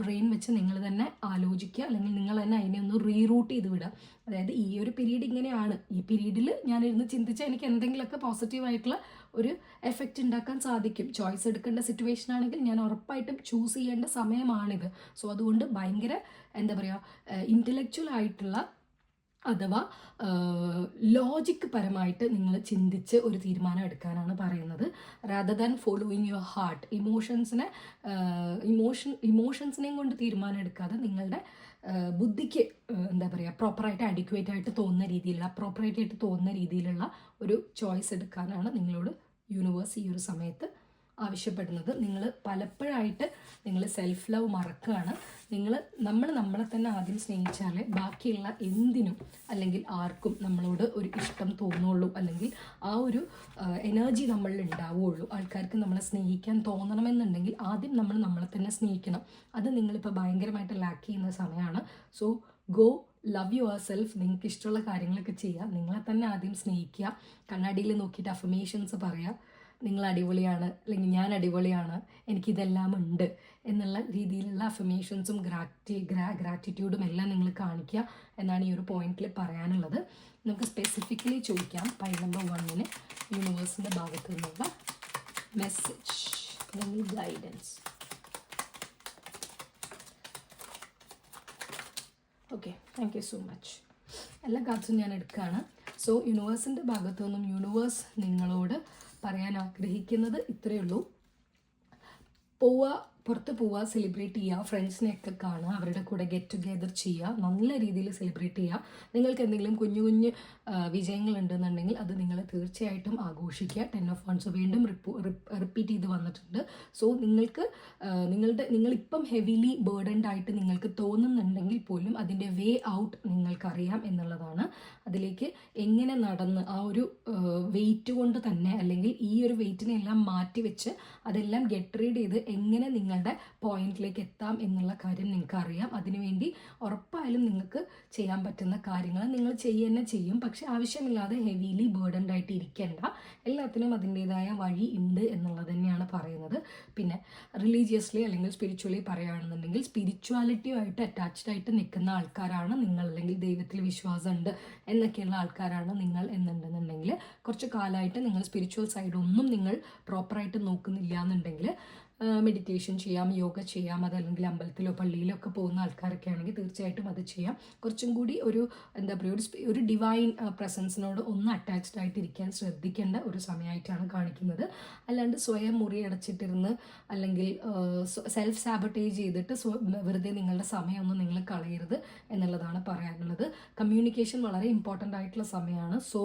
ബ്രെയിൻ വെച്ച് നിങ്ങൾ തന്നെ ആലോചിക്കുക, അല്ലെങ്കിൽ നിങ്ങൾ തന്നെ അതിനെ ഒന്ന് റീറൂട്ട് ചെയ്ത് വിടുക. അതായത് ഈ ഒരു പീരീഡ് ഇങ്ങനെയാണ്, ഈ പീരീഡിൽ ഞാനിരുന്ന് ചിന്തിച്ചാൽ എനിക്ക് എന്തെങ്കിലുമൊക്കെ പോസിറ്റീവായിട്ടുള്ള ഒരു എഫക്റ്റ് ഉണ്ടാക്കാൻ സാധിക്കും. ചോയ്സ് എടുക്കേണ്ട സിറ്റുവേഷൻ ആണെങ്കിൽ ഞാൻ ഉറപ്പായിട്ടും ചൂസ് ചെയ്യേണ്ട സമയമാണിത്. സോ അതുകൊണ്ട് ഭയങ്കര എന്താ പറയുക ഇൻ്റലക്ച്വൽ ആയിട്ടുള്ള അഥവാ ലോജിക് പരമായിട്ട് നിങ്ങൾ ചിന്തിച്ച് ഒരു തീരുമാനം എടുക്കാനാണ് പറയുന്നത്. Rather than following your heart. ഇമോഷൻസിനെയും കൊണ്ട് തീരുമാനം എടുക്കാതെ നിങ്ങളുടെ ബുദ്ധിക്ക് എന്താ പറയുക പ്രോപ്പറായിട്ട് അഡിക്വേറ്റ് ആയിട്ട് തോന്നുന്ന രീതിയിലുള്ള അപ്രോപ്പറേറ്റ് ആയിട്ട് തോന്നുന്ന രീതിയിലുള്ള ഒരു ചോയ്സ് എടുക്കാനാണ് നിങ്ങളോട് യൂണിവേഴ്സ് ഈ ഒരു സമയത്ത് ആവശ്യപ്പെടുന്നത്. നിങ്ങൾ പലപ്പോഴായിട്ട് നിങ്ങൾ സെൽഫ് ലവ് മറക്കുകയാണ്. നമ്മൾ നമ്മളെ തന്നെ ആദ്യം സ്നേഹിച്ചാലേ ബാക്കിയുള്ള എന്തിനും അല്ലെങ്കിൽ ആർക്കും നമ്മളോട് ഒരു ഇഷ്ടം തോന്നുള്ളൂ, അല്ലെങ്കിൽ ആ ഒരു എനർജി നമ്മളിൽ ഉണ്ടാവുകയുള്ളൂ. ആൾക്കാർക്ക് നമ്മളെ സ്നേഹിക്കാൻ തോന്നണമെന്നുണ്ടെങ്കിൽ ആദ്യം നമ്മളെ തന്നെ സ്നേഹിക്കണം. അത് നിങ്ങളിപ്പോൾ ഭയങ്കരമായിട്ട് ലാക്ക് ചെയ്യുന്ന സമയമാണ്. So go love your self. നിങ്ങൾക്ക് ഇഷ്ടമുള്ള കാര്യങ്ങളൊക്കെ ചെയ്യുക. നിങ്ങളെ തന്നെ ആദ്യം സ്നേഹിക്കുക. കണ്ണാടിയിൽ നോക്കിയിട്ട് അഫർമേഷൻസ് പറയുക. നിങ്ങൾ അടിപൊളിയാണ്, അല്ലെങ്കിൽ ഞാൻ അടിപൊളിയാണ്, എനിക്കിതെല്ലാം ഉണ്ട് എന്നുള്ള രീതിയിലുള്ള അഫർമേഷൻസും ഗ്രാറ്റിറ്റ്യൂഡും എല്ലാം നിങ്ങൾ കാണിക്കുക എന്നാണ് ഈ ഒരു പോയിന്റിൽ പറയാനുള്ളത്. നമുക്ക് സ്പെസിഫിക്കലി ചോദിക്കാം പൈ നമ്പർ 1 യൂണിവേഴ്സിൻ്റെ ഭാഗത്തു നിന്നുള്ള മെസ്സേജ് അല്ലെങ്കിൽ guidance. Okay, thank you so much. എല്ലാ കാർഡ്സും ഞാൻ എടുക്കുകയാണ്. സോ യൂണിവേഴ്സിൻ്റെ ഭാഗത്തു നിന്നും യൂണിവേഴ്സ് നിങ്ങളോട് പറയാൻ ആഗ്രഹിക്കുന്നത് ഇത്രയേ ഉള്ളൂ. പുറത്ത് പോവുക, സെലിബ്രേറ്റ് ചെയ്യുക, ഫ്രണ്ട്സിനെയൊക്കെ കാണുക, അവരുടെ കൂടെ ഗെറ്റ് ടുഗെദർ ചെയ്യുക, നല്ല രീതിയിൽ സെലിബ്രേറ്റ് ചെയ്യുക. നിങ്ങൾക്ക് എന്തെങ്കിലും കുഞ്ഞു കുഞ്ഞു വിജയങ്ങളുണ്ടെന്നുണ്ടെങ്കിൽ അത് നിങ്ങൾ തീർച്ചയായിട്ടും ആഘോഷിക്കുക. 10 of Wands വീണ്ടും റിപ്പീറ്റ് ചെയ്ത് വന്നിട്ടുണ്ട്. സോ നിങ്ങളിപ്പം ഹെവിലി ബേർഡൻഡ് ആയിട്ട് നിങ്ങൾക്ക് തോന്നുന്നുണ്ടെങ്കിൽ പോലും അതിൻ്റെ വേ ഔട്ട് നിങ്ങൾക്കറിയാം എന്നുള്ളതാണ്. അതിലേക്ക് എങ്ങനെ നടന്ന് ആ ഒരു വെയിറ്റ് കൊണ്ട് തന്നെ, അല്ലെങ്കിൽ ഈ ഒരു വെയിറ്റിനെ എല്ലാം മാറ്റി വെച്ച് അതെല്ലാം ഗെറ്റ് റീഡ് ചെയ്ത് എങ്ങനെ നിങ്ങളുടെ പോയിന്റിലേക്ക് എത്താം എന്നുള്ള കാര്യം നിങ്ങൾക്ക് അറിയാം. അതിനുവേണ്ടി ഉറപ്പായാലും നിങ്ങൾക്ക് ചെയ്യാൻ പറ്റുന്ന കാര്യങ്ങൾ നിങ്ങൾ തന്നെ ചെയ്യും. പക്ഷെ ആവശ്യമില്ലാതെ ഹെവിലി ബേർഡൻഡ് ആയിട്ട് ഇരിക്കേണ്ട. എല്ലാത്തിനും അതിൻ്റെതായ വഴി ഉണ്ട് എന്നുള്ളത് തന്നെയാണ് പറയുന്നത്. പിന്നെ റിലീജിയസ്ലി അല്ലെങ്കിൽ സ്പിരിച്വലി പറയുകയാണെന്നുണ്ടെങ്കിൽ സ്പിരിച്വാലിറ്റിയുമായിട്ട് അറ്റാച്ച്ഡ് ആയിട്ട് നിൽക്കുന്ന ആൾക്കാരാണ് നിങ്ങൾ, അല്ലെങ്കിൽ ദൈവത്തിൽ വിശ്വാസമുണ്ട് എന്നൊക്കെയുള്ള ആൾക്കാരാണ് നിങ്ങൾ എന്നുണ്ടെന്നുണ്ടെങ്കിൽ, കുറച്ച് കാലമായിട്ട് നിങ്ങൾ സ്പിരിച്വൽ സൈഡൊന്നും നിങ്ങൾ പ്രോപ്പറായിട്ട് നോക്കുന്നില്ല എന്നുണ്ടെങ്കിൽ മെഡിറ്റേഷൻ ചെയ്യാം, യോഗ ചെയ്യാം. അതല്ലെങ്കിൽ അമ്പലത്തിലോ പള്ളിയിലോ ഒക്കെ പോകുന്ന ആൾക്കാരൊക്കെ ആണെങ്കിൽ തീർച്ചയായിട്ടും അത് ചെയ്യാം. കുറച്ചും കൂടി ഒരു എന്താ പറയുക ഒരു ഡിവൈൻ പ്രസൻസിനോട് ഒന്ന് അറ്റാച്ച്ഡ് ആയിട്ടിരിക്കാൻ ശ്രദ്ധിക്കേണ്ട ഒരു സമയമായിട്ടാണ് കാണിക്കുന്നത്. അല്ലാണ്ട് സ്വയം മുറിയടച്ചിട്ടിരുന്ന് അല്ലെങ്കിൽ സെൽഫ് സാബട്ടേജ് ചെയ്തിട്ട് വെറുതെ നിങ്ങളുടെ സമയമൊന്നും നിങ്ങൾ കളയരുത് എന്നുള്ളതാണ് പറയാനുള്ളത്. കമ്മ്യൂണിക്കേഷൻ വളരെ ഇമ്പോർട്ടൻ്റ് ആയിട്ടുള്ള സമയമാണ്. സോ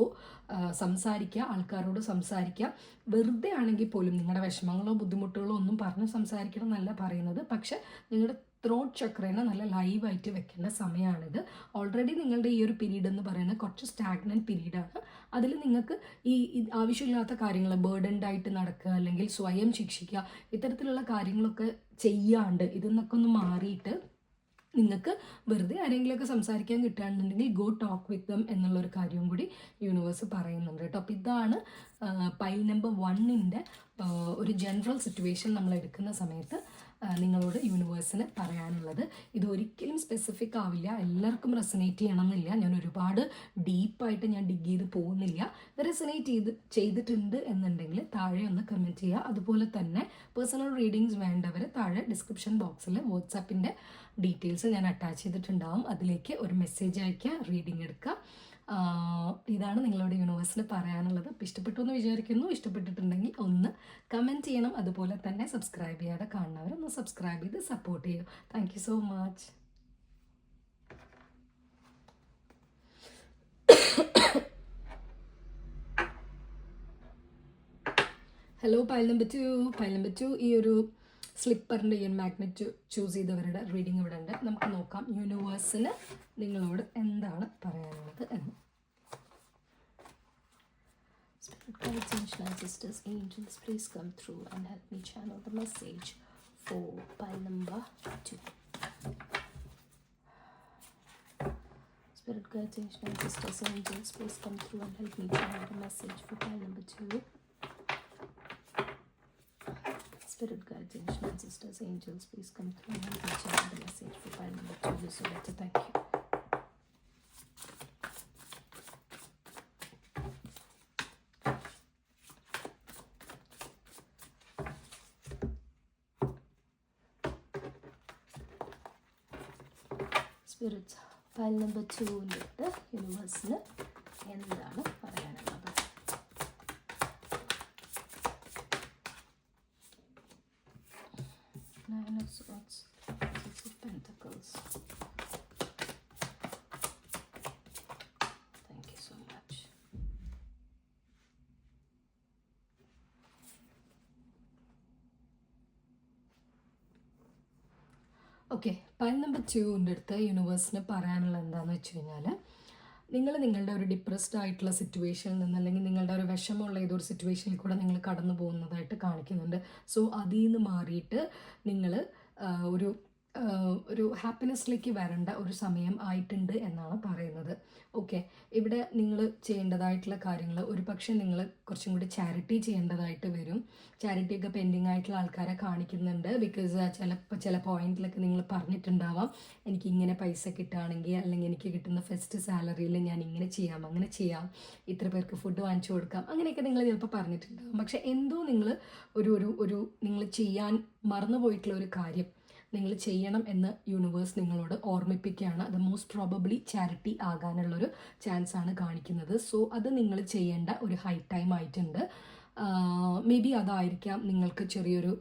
സംസാരിക്കുക, ആൾക്കാരോട് സംസാരിക്കുക. വെറുതെ ആണെങ്കിൽ പോലും നിങ്ങളുടെ വിഷമങ്ങളോ ബുദ്ധിമുട്ടുകളോ ഒന്നും പറഞ്ഞ് സംസാരിക്കണം എന്നല്ല പറയുന്നത്. പക്ഷെ നിങ്ങളുടെ ത്രോട്ട് ചക്രേനെ നല്ല ലൈവായിട്ട് വെക്കേണ്ട സമയമാണിത്. ഓൾറെഡി നിങ്ങളുടെ ഈ ഒരു പീരീഡ് എന്ന് പറയുന്നത് കുറച്ച് സ്റ്റാഗ്നൻറ്റ് പീരീഡാണ്. അതിൽ നിങ്ങൾക്ക് ഈ ആവശ്യമില്ലാത്ത കാര്യങ്ങൾ ബേർഡൻഡ് ആയിട്ട് നടക്കുക, അല്ലെങ്കിൽ സ്വയം ശിക്ഷിക്കുക, ഇത്തരത്തിലുള്ള കാര്യങ്ങളൊക്കെ ചെയ്യാണ്ട് ഇതിന്നൊക്കെ ഒന്ന് മാറിയിട്ട് നിങ്ങൾക്ക് വെറുതെ ആരെങ്കിലുമൊക്കെ സംസാരിക്കാൻ കിട്ടുകയാണെന്നുണ്ടെങ്കിൽ ഗോ ടോക്ക് വിത്ത് ദം എന്നുള്ളൊരു കാര്യവും കൂടി യൂണിവേഴ്സ് പറയുന്നുണ്ട് കേട്ടോ. അപ്പോൾ ഇതാണ് പൈൽ നമ്പർ 1ൻ്റെ ഒരു ജനറൽ സിറ്റുവേഷൻ നമ്മൾ എടുക്കുന്ന സമയത്ത് നിങ്ങളോട് യൂണിവേഴ്സിന് പറയാനുള്ളത്. ഇതൊരിക്കലും സ്പെസിഫിക് ആവില്ല, എല്ലാവർക്കും റെസനേറ്റ് ചെയ്യണമെന്നില്ല. ഞാൻ ഒരുപാട് ഡീപ്പായിട്ട് ഞാൻ ഡിഗ് ചെയ്ത് പോകുന്നില്ല. റെസനേറ്റ് ചെയ്തിട്ടുണ്ട് എന്നുണ്ടെങ്കിൽ താഴെ ഒന്ന് കമൻറ്റ് ചെയ്യുക. അതുപോലെ തന്നെ പേഴ്സണൽ റീഡിങ്സ് വേണ്ടവർ താഴെ ഡിസ്ക്രിപ്ഷൻ ബോക്സിൽ വാട്സാപ്പിൻ്റെ ഡീറ്റെയിൽസ് ഞാൻ അറ്റാച്ച് ചെയ്തിട്ടുണ്ടാവും. അതിലേക്ക് ഒരു മെസ്സേജ് അയയ്ക്കുക, റീഡിങ് എടുക്കുക. ഇതാണ് നിങ്ങളോട് യൂണിവേഴ്സിന് പറയാനുള്ളത്. അപ്പോൾ ഇഷ്ടപ്പെട്ടു എന്ന് വിചാരിക്കുന്നു. ഇഷ്ടപ്പെട്ടിട്ടുണ്ടെങ്കിൽ ഒന്ന് കമൻറ്റ് ചെയ്യണം. അതുപോലെ തന്നെ സബ്സ്ക്രൈബ് ചെയ്യാതെ കാണുന്നവർ ഒന്ന് സബ്സ്ക്രൈബ് ചെയ്ത് സപ്പോർട്ട് ചെയ്യൂ. Thank you so much. Hello, pile number 2. ഈ ഒരു സ്ലിപ്പറിൻ്റെ ഈ മാഗ്നറ്റ് ചൂസ് ചെയ്തവരുടെ റീഡിംഗ് ഇവിടെ ഉണ്ട്. നമുക്ക് നോക്കാം യൂണിവേഴ്സിന് നിങ്ങളോട് എന്താണ് പറയാനുള്ളത് എന്ന്. Spirit guides, angels, sisters, angels, please come through and help me channel the message for pile number 2. Spirit guides, angels, sisters, angels, please come through and help me channel the message for pile number 2. Spirit guides, angels, sisters, angels, please come through and help me channel the message for pile number 2. So better, thank you. Spirits pile number 2ൻ്റെ യൂണിവേഴ്സിന് എന്താണ് പറയാനുള്ളത്? Nine of Swords, Six of Pentacles. Thank you so much. Okay, pile number 2ൻ്റെ അടുത്ത് യൂണിവേഴ്സിന് പറയാനുള്ളത് എന്താണെന്ന് വെച്ച് കഴിഞ്ഞാൽ, നിങ്ങളുടെ ഒരു ഡിപ്രസ്ഡ് ആയിട്ടുള്ള സിറ്റുവേഷനിൽ നിന്ന്, അല്ലെങ്കിൽ നിങ്ങളുടെ ഒരു വിഷമമുള്ള ഏതൊരു സിറ്റുവേഷനിൽ കൂടെ നിങ്ങൾ കടന്നു പോകുന്നതായിട്ട് കാണിക്കുന്നുണ്ട്. സോ അതിൽ നിന്ന് മാറിയിട്ട് നിങ്ങൾ ഒരു ഹാപ്പിനെസ്സിലേക്ക് വരേണ്ട ഒരു സമയം ആയിട്ടുണ്ട് എന്നാണ് പറയുന്നത്. ഓക്കെ, ഇവിടെ നിങ്ങൾ ചെയ്യേണ്ടതായിട്ടുള്ള കാര്യങ്ങൾ, ഒരു പക്ഷേ നിങ്ങൾ കുറച്ചും കൂടി ചാരിറ്റി ചെയ്യേണ്ടതായിട്ട് വരും. ചാരിറ്റിയൊക്കെ പെൻഡിങ് ആയിട്ടുള്ള ആൾക്കാരെ കാണിക്കുന്നുണ്ട്. ബിക്കോസ് ചില പോയിന്റിലൊക്കെ നിങ്ങൾ പറഞ്ഞിട്ടുണ്ടാവാം, എനിക്ക് ഇങ്ങനെ പൈസ കിട്ടുകയാണെങ്കിൽ, അല്ലെങ്കിൽ എനിക്ക് കിട്ടുന്ന ഫസ്റ്റ് സാലറിയിൽ ഞാൻ ഇങ്ങനെ ചെയ്യാം, അങ്ങനെ ചെയ്യാം, ഇത്ര പേർക്ക് ഫുഡ് വാങ്ങിച്ചു കൊടുക്കാം, അങ്ങനെയൊക്കെ നിങ്ങൾ ചിലപ്പോൾ പറഞ്ഞിട്ടുണ്ടാകും. പക്ഷേ എന്തോ നിങ്ങൾ ഒരു നിങ്ങൾ ചെയ്യാൻ മറന്നുപോയിട്ടുള്ള ഒരു കാര്യം നിങ്ങൾ ചെയ്യണം എന്ന് യൂണിവേഴ്സ് നിങ്ങളോട് ഓർമ്മിപ്പിക്കുകയാണ്. അത് മോസ്റ്റ് പ്രോബബ്ലി ചാരിറ്റി ആകാനുള്ളൊരു ചാൻസാണ് കാണിക്കുന്നത്. സോ അത് നിങ്ങൾ ചെയ്യേണ്ട ഒരു ഹൈ ടൈം ആയിട്ടുണ്ട്. മേ ബി അതായിരിക്കാം നിങ്ങൾക്ക് ചെറിയൊരു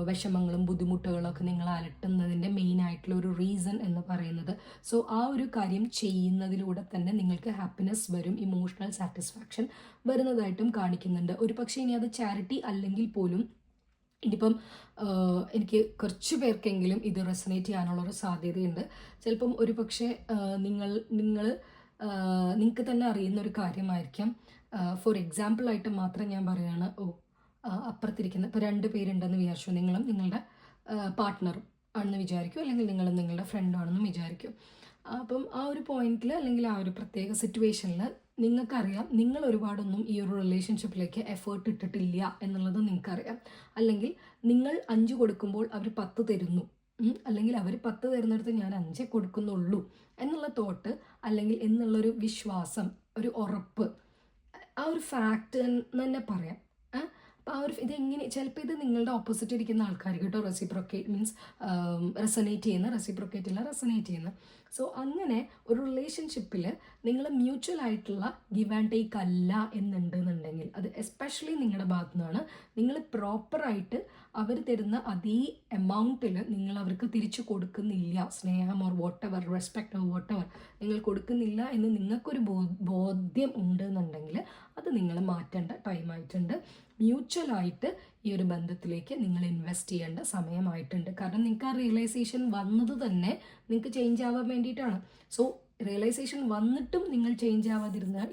വിഷമങ്ങളും ബുദ്ധിമുട്ടുകളൊക്കെ നിങ്ങൾ അലട്ടുന്നതിൻ്റെ മെയിൻ ആയിട്ടുള്ള ഒരു റീസൺ എന്ന് പറയുന്നത്. സോ ആ ഒരു കാര്യം ചെയ്യുന്നതിലൂടെ തന്നെ നിങ്ങൾക്ക് ഹാപ്പിനെസ് വരും, ഇമോഷണൽ സാറ്റിസ്ഫാക്ഷൻ വരുന്നതായിട്ടും കാണിക്കുന്നുണ്ട്. ഒരു പക്ഷേ ഇനി അത് ചാരിറ്റി അല്ലെങ്കിൽ പോലും ഇനിയിപ്പം എനിക്ക് കുറച്ച് പേർക്കെങ്കിലും ഇത് റെസനേറ്റ് ചെയ്യാനുള്ളൊരു സാധ്യതയുണ്ട്. ചിലപ്പം ഒരു പക്ഷേ നിങ്ങൾക്ക് തന്നെ അറിയുന്ന ഒരു കാര്യമായിരിക്കാം. ഫോർ എക്സാമ്പിളായിട്ട് മാത്രം ഞാൻ പറയുകയാണ്. അപ്പുറത്തിരിക്കുന്ന ഇപ്പോൾ 2 പേരുണ്ടെന്ന് വിചാരിച്ചു, നിങ്ങളും നിങ്ങളുടെ പാർട്ട്ണറും ആണെന്ന് വിചാരിക്കും, അല്ലെങ്കിൽ നിങ്ങളും നിങ്ങളുടെ ഫ്രണ്ടും ആണെന്ന് വിചാരിക്കും. അപ്പം ആ ഒരു പോയിന്റിൽ, അല്ലെങ്കിൽ ആ ഒരു പ്രത്യേക സിറ്റുവേഷനിൽ നിങ്ങൾക്കറിയാം നിങ്ങൾ ഒരുപാടൊന്നും ഈ ഒരു റിലേഷൻഷിപ്പിലേക്ക് എഫേർട്ട് ഇട്ടിട്ടില്ല എന്നുള്ളത് നിങ്ങൾക്കറിയാം. അല്ലെങ്കിൽ നിങ്ങൾ 5 കൊടുക്കുമ്പോൾ അവർ 10 തരുന്നു, അല്ലെങ്കിൽ അവർ 10 തരുന്നിടത്ത് ഞാൻ 5 കൊടുക്കുന്നുള്ളൂ എന്നുള്ള തോട്ട്, അല്ലെങ്കിൽ എന്നുള്ളൊരു വിശ്വാസം, ഒരു ഉറപ്പ്, ആ ഒരു ഫാക്റ്റ് എന്ന് തന്നെ പറയാം. അപ്പോൾ ആ ഒരു ഇതെങ്ങനെ, ചിലപ്പോൾ ഇത് നിങ്ങളുടെ ഓപ്പോസിറ്റ് ഇരിക്കുന്ന ആൾക്കാർക്ക് കേട്ടോ റെസിപ്രോക്കേറ്റ് മീൻസ് റെസനേറ്റ് ചെയ്യുന്ന. സോ അങ്ങനെ ഒരു റിലേഷൻഷിപ്പിൽ നിങ്ങൾ മ്യൂച്വൽ ആയിട്ടുള്ള ഗിവ് ആൻഡ് ടേക്ക് അല്ല എന്നുണ്ടെന്നുണ്ടെങ്കിൽ, അത് എസ്പെഷ്യലി നിങ്ങളുടെ ഭാഗത്തു നിന്നാണ്, നിങ്ങൾ പ്രോപ്പറായിട്ട് അവർ തരുന്ന അതേ എമൗണ്ടിൽ നിങ്ങൾ അവർക്ക് തിരിച്ചു കൊടുക്കുന്നില്ല, സ്നേഹം or whatever, respect or whatever നിങ്ങൾ കൊടുക്കുന്നില്ല എന്ന് നിങ്ങൾക്കൊരു ബോധ്യം ഉണ്ടെന്നുണ്ടെങ്കിൽ അത് നിങ്ങൾ മാറ്റേണ്ട ടൈമായിട്ടുണ്ട്. മ്യൂച്വലായിട്ട് ഈ ഒരു ബന്ധത്തിലേക്ക് നിങ്ങൾ ഇൻവെസ്റ്റ് ചെയ്യേണ്ട സമയമായിട്ടുണ്ട്. കാരണം നിങ്ങൾക്ക് ആ റിയലൈസേഷൻ വന്നത് തന്നെ നിങ്ങൾക്ക് ചേഞ്ച് ആവാൻ വേണ്ടിയിട്ടാണ്. സോ റിയലൈസേഷൻ വന്നിട്ടും നിങ്ങൾ ചേഞ്ച്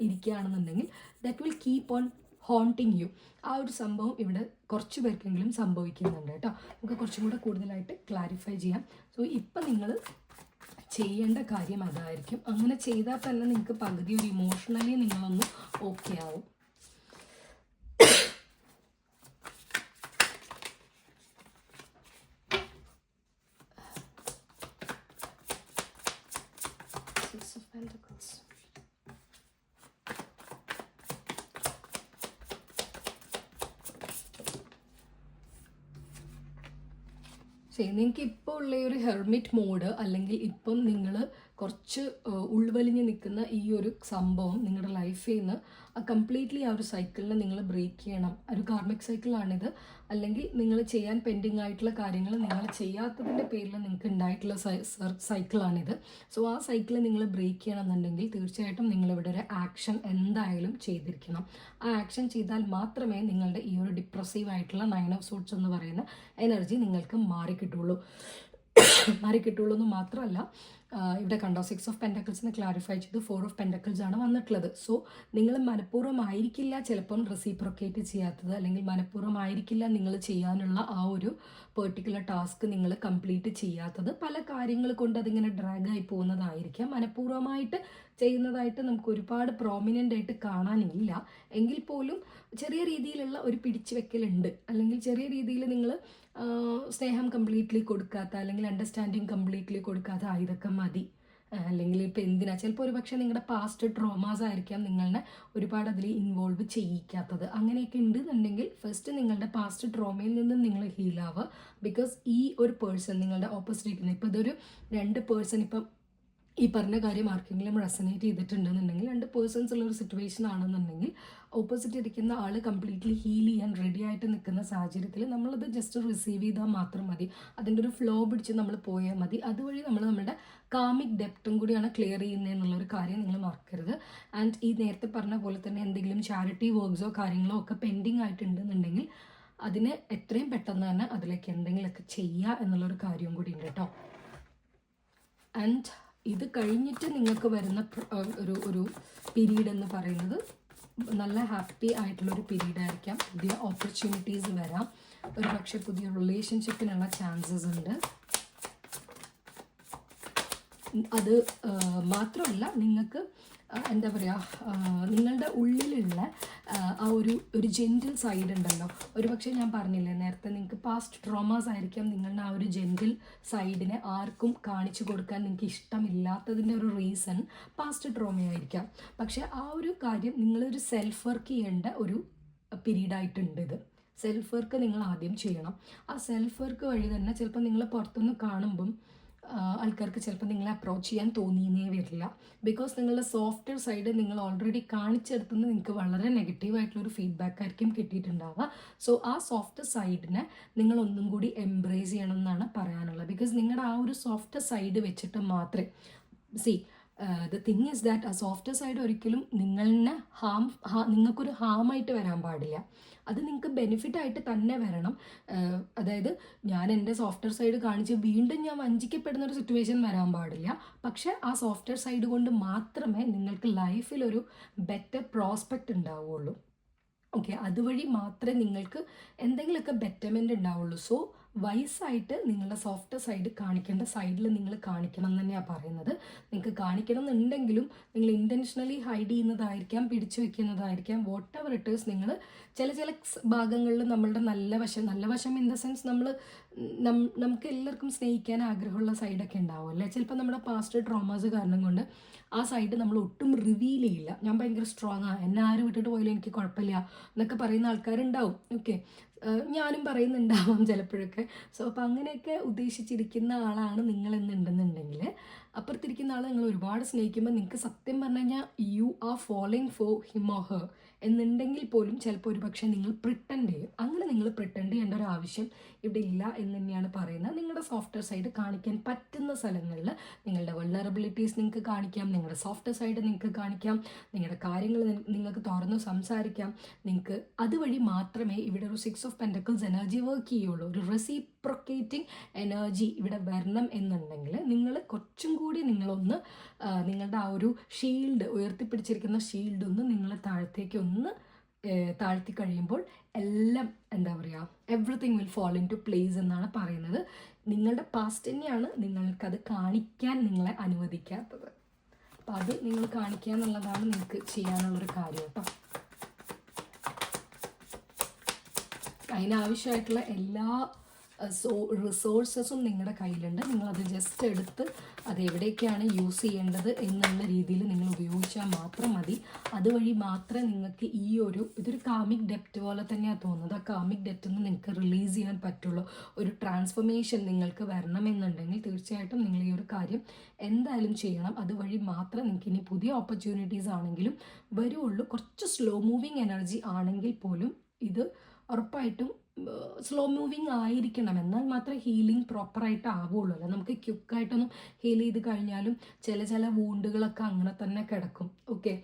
ഇരിക്കുകയാണെന്നുണ്ടെങ്കിൽ that will keep on haunting you. ആ ഒരു സംഭവം ഇവിടെ കുറച്ച് പേർക്കെങ്കിലും സംഭവിക്കുന്നുണ്ട് കേട്ടോ. നമുക്ക് കുറച്ചും കൂടെ കൂടുതലായിട്ട് ക്ലാരിഫൈ ചെയ്യാം. സോ ഇപ്പം നിങ്ങൾ ചെയ്യേണ്ട കാര്യം അതായിരിക്കും. അങ്ങനെ ചെയ്താൽ തന്നെ നിങ്ങൾക്ക് പകുതി ഒരു ഇമോഷണലി നിങ്ങളൊന്ന് ഓക്കെ ആവും. ശരി, നിങ്ങൾക്ക് ഇപ്പോൾ ഉള്ള ഒരു ഹെർമിറ്റ് മോഡ് അല്ലെങ്കിൽ ഇപ്പം നിങ്ങൾ കുറച്ച് ഉൾവലിഞ്ഞ് നിൽക്കുന്ന ഈ ഒരു സംഭവം നിങ്ങളുടെ ലൈഫിൽ നിന്ന് കംപ്ലീറ്റ്ലി ആ ഒരു സൈക്കിളിനെ നിങ്ങൾ ബ്രേക്ക് ചെയ്യണം. ഒരു കാർമിക് സൈക്കിളാണിത്. അല്ലെങ്കിൽ നിങ്ങൾ ചെയ്യാൻ പെൻഡിങ് ആയിട്ടുള്ള കാര്യങ്ങൾ നിങ്ങൾ ചെയ്യാത്തതിൻ്റെ പേരിൽ നിങ്ങൾക്ക് ഉണ്ടായിട്ടുള്ള സൈക്കിളാണിത്. സോ ആ സൈക്കിൾ നിങ്ങൾ ബ്രേക്ക് ചെയ്യണമെന്നുണ്ടെങ്കിൽ തീർച്ചയായിട്ടും നിങ്ങളിവിടെ ഒരു ആക്ഷൻ എന്തായാലും ചെയ്തിരിക്കണം. ആ ആക്ഷൻ ചെയ്താൽ മാത്രമേ നിങ്ങളുടെ ഈ ഒരു ഡിപ്രസീവ് ആയിട്ടുള്ള 9 of Swords എന്ന് പറയുന്ന എനർജി നിങ്ങൾക്ക് മാറിക്കിട്ടുള്ളൂ എന്ന് മാത്രമല്ല, ഇവിടെ കണ്ടോ 6 of Pentacles ക്ലാരിഫൈ ചെയ്ത് 4 of Pentacles ആണ് വന്നിട്ടുള്ളത്. സോ നിങ്ങൾ മനഃപൂർവ്വമായിരിക്കില്ല ചിലപ്പം റെസിപ്രൊക്കേറ്റ് ചെയ്യാത്തത്, അല്ലെങ്കിൽ മനഃപൂർവ്വമായിരിക്കില്ല നിങ്ങൾ ചെയ്യാനുള്ള ആ ഒരു പെർട്ടിക്കുലർ ടാസ്ക് നിങ്ങൾ കംപ്ലീറ്റ് ചെയ്യാത്തത്. പല കാര്യങ്ങൾ കൊണ്ട് അതിങ്ങനെ ഡ്രാഗായി പോകുന്നതായിരിക്കാം. മനഃപൂർവ്വമായിട്ട് ചെയ്യുന്നതായിട്ട് നമുക്ക് ഒരുപാട് പ്രോമിനൻ്റ് ആയിട്ട് കാണാനില്ല. എങ്കിൽ പോലും ചെറിയ രീതിയിലുള്ള ഒരു പിടിച്ചു വെക്കലുണ്ട്. അല്ലെങ്കിൽ ചെറിയ രീതിയിൽ നിങ്ങൾ സ്നേഹം കംപ്ലീറ്റ്ലി കൊടുക്കാത്ത, അല്ലെങ്കിൽ അണ്ടർസ്റ്റാൻഡിങ് കംപ്ലീറ്റ്ലി കൊടുക്കാത്ത ഇതൊക്കെ മതി. അല്ലെങ്കിൽ ഇപ്പോൾ എന്തിനാ, ചിലപ്പോൾ ഒരു പക്ഷേ നിങ്ങളുടെ പാസ്റ്റ് ട്രോമാസ് ആയിരിക്കാം നിങ്ങളെ ഒരുപാട് അതിൽ ഇൻവോൾവ് ചെയ്യിക്കാത്തത്. അങ്ങനെയൊക്കെ ഉണ്ടെന്നുണ്ടെങ്കിൽ ഫസ്റ്റ് നിങ്ങളുടെ പാസ്റ്റ് ട്രോമയിൽ നിന്നും നിങ്ങൾ ഹീലാവുക. ബിക്കോസ് ഈ ഒരു പേഴ്സൺ നിങ്ങളുടെ ഓപ്പോസിറ്റ് ഇരിക്കുന്നത്, ഇപ്പോൾ ഇതൊരു 2 പേഴ്സൺ, ഇപ്പം ഈ പറഞ്ഞ കാര്യം ആർക്കെങ്കിലും റെസനേറ്റ് ചെയ്തിട്ടുണ്ടെന്നുണ്ടെങ്കിൽ 2 പേഴ്സൺസ് ഉള്ളൊരു സിറ്റുവേഷൻ ആണെന്നുണ്ടെങ്കിൽ ഓപ്പോസിറ്റ് ഇരിക്കുന്ന ആൾ കംപ്ലീറ്റ്ലി ഹീൽ ചെയ്യാൻ റെഡി ആയിട്ട് നിൽക്കുന്ന സാഹചര്യത്തിൽ നമ്മളത് ജസ്റ്റ് റിസീവ് ചെയ്താൽ മാത്രം മതി. അതിൻ്റെ ഒരു ഫ്ലോ പിടിച്ച് നമ്മൾ പോയാൽ മതി. അതുവഴി നമ്മൾ നമ്മുടെ കാമിക് ഡെപ്റ്റും കൂടിയാണ് ക്ലിയർ ചെയ്യുന്നതെന്നുള്ളൊരു കാര്യം നിങ്ങൾ മറക്കരുത്. ആൻഡ് ഈ നേരത്തെ പറഞ്ഞ പോലെ തന്നെ എന്തെങ്കിലും ചാരിറ്റി വർക്ക്സോ കാര്യങ്ങളോ ഒക്കെ പെൻഡിങ് ആയിട്ടുണ്ടെന്നുണ്ടെങ്കിൽ അതിന് എത്രയും പെട്ടെന്ന് തന്നെ അതിലേക്ക് എന്തെങ്കിലുമൊക്കെ ചെയ്യുക എന്നുള്ളൊരു കാര്യം കൂടി ഉണ്ട് കേട്ടോ. ആൻഡ് ഇത് കഴിഞ്ഞിട്ട് നിങ്ങൾക്ക് വരുന്ന ഒരു പീരീഡ് എന്ന് പറയുന്നത് നല്ല ഹാപ്പി ആയിട്ടുള്ളൊരു പീരീഡ് ആയിരിക്കാം. പുതിയ ഓപ്പർച്യൂണിറ്റീസ് വരാം. ഒരു പക്ഷേ പുതിയ റിലേഷൻഷിപ്പിനുള്ള ചാൻസസ് ഉണ്ട്. അത് മാത്രമല്ല, നിങ്ങൾക്ക് എന്താ പറയുക, നിങ്ങളുടെ ഉള്ളിലുള്ള ആ ഒരു ജെൻറ്റിൽ സൈഡ് ഉണ്ടല്ലോ. ഒരു പക്ഷേ ഞാൻ പറഞ്ഞില്ലേ നേരത്തെ, നിങ്ങൾക്ക് പാസ്റ്റ് ട്രോമാസ് ആയിരിക്കാം നിങ്ങളുടെ ആ ഒരു ജെൻറ്റിൽ സൈഡിനെ ആർക്കും കാണിച്ചു കൊടുക്കാൻ നിങ്ങൾക്ക് ഇഷ്ടമില്ലാത്തതിൻ്റെ ഒരു റീസൺ പാസ്റ്റ് ട്രോമയായിരിക്കാം. പക്ഷേ ആ ഒരു കാര്യം നിങ്ങളൊരു സെൽഫ് വർക്ക് ചെയ്യേണ്ട ഒരു പീരീഡായിട്ടുണ്ട്. ഇത് സെൽഫ് വർക്ക് നിങ്ങൾ ആദ്യം ചെയ്യണം. ആ സെൽഫ് വർക്ക് വഴി തന്നെ ചിലപ്പോൾ നിങ്ങൾ പുറത്തുനിന്ന് കാണുമ്പം ആൾക്കാർക്ക് ചിലപ്പോൾ നിങ്ങളെ അപ്രോച്ച് ചെയ്യാൻ തോന്നിയെന്നേ വരില്ല. ബിക്കോസ് നിങ്ങളുടെ സോഫ്റ്റ്വെയർ സൈഡ് നിങ്ങൾ ഓൾറെഡി കാണിച്ചെടുത്തുനിന്ന് നിങ്ങൾക്ക് വളരെ നെഗറ്റീവായിട്ടുള്ളൊരു ഫീഡ്ബാക്ക് ആയിരിക്കും കിട്ടിയിട്ടുണ്ടാവുക. സോ ആ സോഫ്റ്റ് സൈഡിനെ നിങ്ങൾ ഒന്നും കൂടി എംബ്രേസ് ചെയ്യണം എന്നാണ് പറയാനുള്ളത്. ബിക്കോസ് നിങ്ങളുടെ ആ ഒരു സോഫ്റ്റ് സൈഡ് വെച്ചിട്ട് മാത്രമേ ദ തിങ് ഈസ് ദാറ്റ് ആ സോഫ്റ്റ് സൈഡ് ഒരിക്കലും നിങ്ങളെ നിങ്ങൾക്കൊരു ഹാമായിട്ട് വരാൻ പാടില്ല. അത് നിങ്ങൾക്ക് ബെനിഫിറ്റായിട്ട് തന്നെ വരണം. അതായത് ഞാൻ എൻ്റെ സോഫ്റ്റ്വെയർ സൈഡ് കാണിച്ച് വീണ്ടും ഞാൻ വഞ്ചിക്കപ്പെടുന്ന ഒരു സിറ്റുവേഷൻ വരാൻ പാടില്ല. പക്ഷേ ആ സോഫ്റ്റ്വെയർ സൈഡ് കൊണ്ട് മാത്രമേ നിങ്ങൾക്ക് ലൈഫിലൊരു ബെറ്റർ പ്രോസ്പെക്റ്റ് ഉണ്ടാവുകയുള്ളൂ. ഓക്കെ, അതുവഴി മാത്രമേ നിങ്ങൾക്ക് എന്തെങ്കിലുമൊക്കെ ബെറ്റർമെൻറ്റ് ഉണ്ടാവുള്ളൂ. സോ വൈസായിട്ട് നിങ്ങളുടെ സോഫ്റ്റ് സൈഡ് കാണിക്കേണ്ട സൈഡിൽ നിങ്ങൾ കാണിക്കണം എന്ന് തന്നെയാണ് പറയുന്നത്. നിങ്ങൾക്ക് കാണിക്കണം എന്നുണ്ടെങ്കിലും നിങ്ങൾ ഇൻറ്റൻഷനലി ഹൈഡ് ചെയ്യുന്നതായിരിക്കാം, പിടിച്ചു വയ്ക്കുന്നതായിരിക്കാം, വാട്ട് എവർ ഇറ്റ് ഈസ്. നിങ്ങൾ ചില ഭാഗങ്ങളിൽ നമ്മളുടെ നല്ല വശം ഇൻ ദ സെൻസ് നമുക്ക് എല്ലാവർക്കും സ്നേഹിക്കാൻ ആഗ്രഹമുള്ള സൈഡൊക്കെ ഉണ്ടാവും അല്ലേ. ചിലപ്പോൾ നമ്മുടെ പാസ്റ്റ് ട്രോമാസ് കാരണം കൊണ്ട് ആ സൈഡ് നമ്മൾ ഒട്ടും റിവീൽ ചെയ്യില്ല. ഞാൻ ഭയങ്കര സ്ട്രോങ് ആണ്, എന്നെ ആരും വിട്ടിട്ട് പോയാലും എനിക്ക് കുഴപ്പമില്ല എന്നൊക്കെ പറയുന്ന ആൾക്കാരുണ്ടാവും. ഓക്കെ, ഞാനും പറയുന്നുണ്ടാവാം ചിലപ്പോഴൊക്കെ. സോ അപ്പോൾ അങ്ങനെയൊക്കെ ഉദ്ദേശിച്ചിരിക്കുന്ന ആളാണ് നിങ്ങളെന്നുണ്ടെന്നുണ്ടെങ്കിൽ അപ്പുറത്തിരിക്കുന്ന ആൾ നിങ്ങൾ ഒരുപാട് സ്നേഹിക്കുമ്പോൾ നിങ്ങൾക്ക് സത്യം പറഞ്ഞു കഴിഞ്ഞാൽ you are following for him or her എന്നുണ്ടെങ്കിൽ പോലും ചിലപ്പോൾ ഒരു പക്ഷേ നിങ്ങൾ പ്രിട്ടൻഡ് ചെയ്യും. അങ്ങനെ നിങ്ങൾ പ്രിട്ടൻഡ് ചെയ്യേണ്ട ഒരു ആവശ്യം ഇവിടെ ഇല്ല എന്ന് തന്നെയാണ് പറയുന്നത്. നിങ്ങളുടെ സോഫ്റ്റ്വെയർ സൈഡ് കാണിക്കാൻ പറ്റുന്ന സ്ഥലങ്ങളിൽ നിങ്ങളുടെ വൾനറബിലിറ്റീസ് നിങ്ങൾക്ക് കാണിക്കാം, നിങ്ങളുടെ സോഫ്റ്റ്വെയർ സൈഡ് നിങ്ങൾക്ക് കാണിക്കാം, നിങ്ങളുടെ കാര്യങ്ങൾ നിങ്ങൾക്ക് തുറന്ന് സംസാരിക്കാം. നിങ്ങൾക്ക് അതുവഴി മാത്രമേ ഇവിടെ ഒരു 6 ഓഫ് പെൻറ്റക്കിൾസ് എനർജി വർക്ക് ചെയ്യുള്ളൂ. ഒരു റെസിപ്രൊക്കേറ്റിംഗ് എനർജി ഇവിടെ വരണം എന്നുണ്ടെങ്കിൽ നിങ്ങൾ കുറച്ചും കൂടി നിങ്ങളൊന്ന് നിങ്ങളുടെ ആ ഒരു ഷീൽഡ്, ഉയർത്തിപ്പിടിച്ചിരിക്കുന്ന ഷീൽഡ് ഒന്ന് നിങ്ങൾ താഴ്ത്തി കഴിയുമ്പോൾ എല്ലാം എന്താ പറയുക, everything will fall into place എന്നാണ് പറയുന്നത്. നിങ്ങളുടെ പാസ്റ്റ് തന്നെയാണ് നിങ്ങൾക്കത് കാണിക്കാൻ നിങ്ങളെ അനുവദിക്കാത്തത്. അപ്പം അത് നിങ്ങൾ കാണിക്കുക എന്നുള്ളതാണ് നിങ്ങൾക്ക് ചെയ്യാനുള്ളൊരു കാര്യം കേട്ടോ. അതിനാവശ്യമായിട്ടുള്ള എല്ലാ റിസോഴ്സസും നിങ്ങളുടെ കയ്യിലുണ്ട്. നിങ്ങളത് ജസ്റ്റ് എടുത്ത് അത് എവിടേക്കാണ് യൂസ് ചെയ്യേണ്ടത് എന്നുള്ള രീതിയിൽ നിങ്ങൾ ഉപയോഗിച്ചാൽ മാത്രം മതി. അതുവഴി മാത്രമേ നിങ്ങൾക്ക് ഇതൊരു കാമിക് ഡെപ്റ്റ് പോലെ തന്നെയാണ് തോന്നുന്നത്. ആ കാമിക് ഡെപ്റ്റിൽ നിന്ന് നിങ്ങൾക്ക് റിലീസ് ചെയ്യാൻ പറ്റുള്ളൂ. ഒരു ട്രാൻസ്ഫോർമേഷൻ നിങ്ങൾക്ക് വരണമെന്നുണ്ടെങ്കിൽ തീർച്ചയായിട്ടും നിങ്ങൾ ഈ ഒരു കാര്യം എന്തായാലും ചെയ്യണം. അതുവഴി മാത്രമേ നിങ്ങൾക്ക് ഇനി പുതിയ ഓപ്പർച്യൂണിറ്റീസ് ആണെങ്കിലും വരുള്ളൂ. കുറച്ച് സ്ലോ മൂവിങ് എനർജി ആണെങ്കിൽ പോലും ഇത് ഉറപ്പായിട്ടും സ്ലോ മൂവിങ് ആയിരിക്കണം, എന്നാൽ മാത്രമേ ഹീലിംഗ് പ്രോപ്പറായിട്ട് ആവുള്ളൂ. അല്ല നമുക്ക് ക്വിക്കായിട്ടൊന്നും ഹീൽ ചെയ്ത് കഴിഞ്ഞാലും ചില വൂണ്ടുകളൊക്കെ അങ്ങനെ തന്നെ കിടക്കും. ഓക്കെ,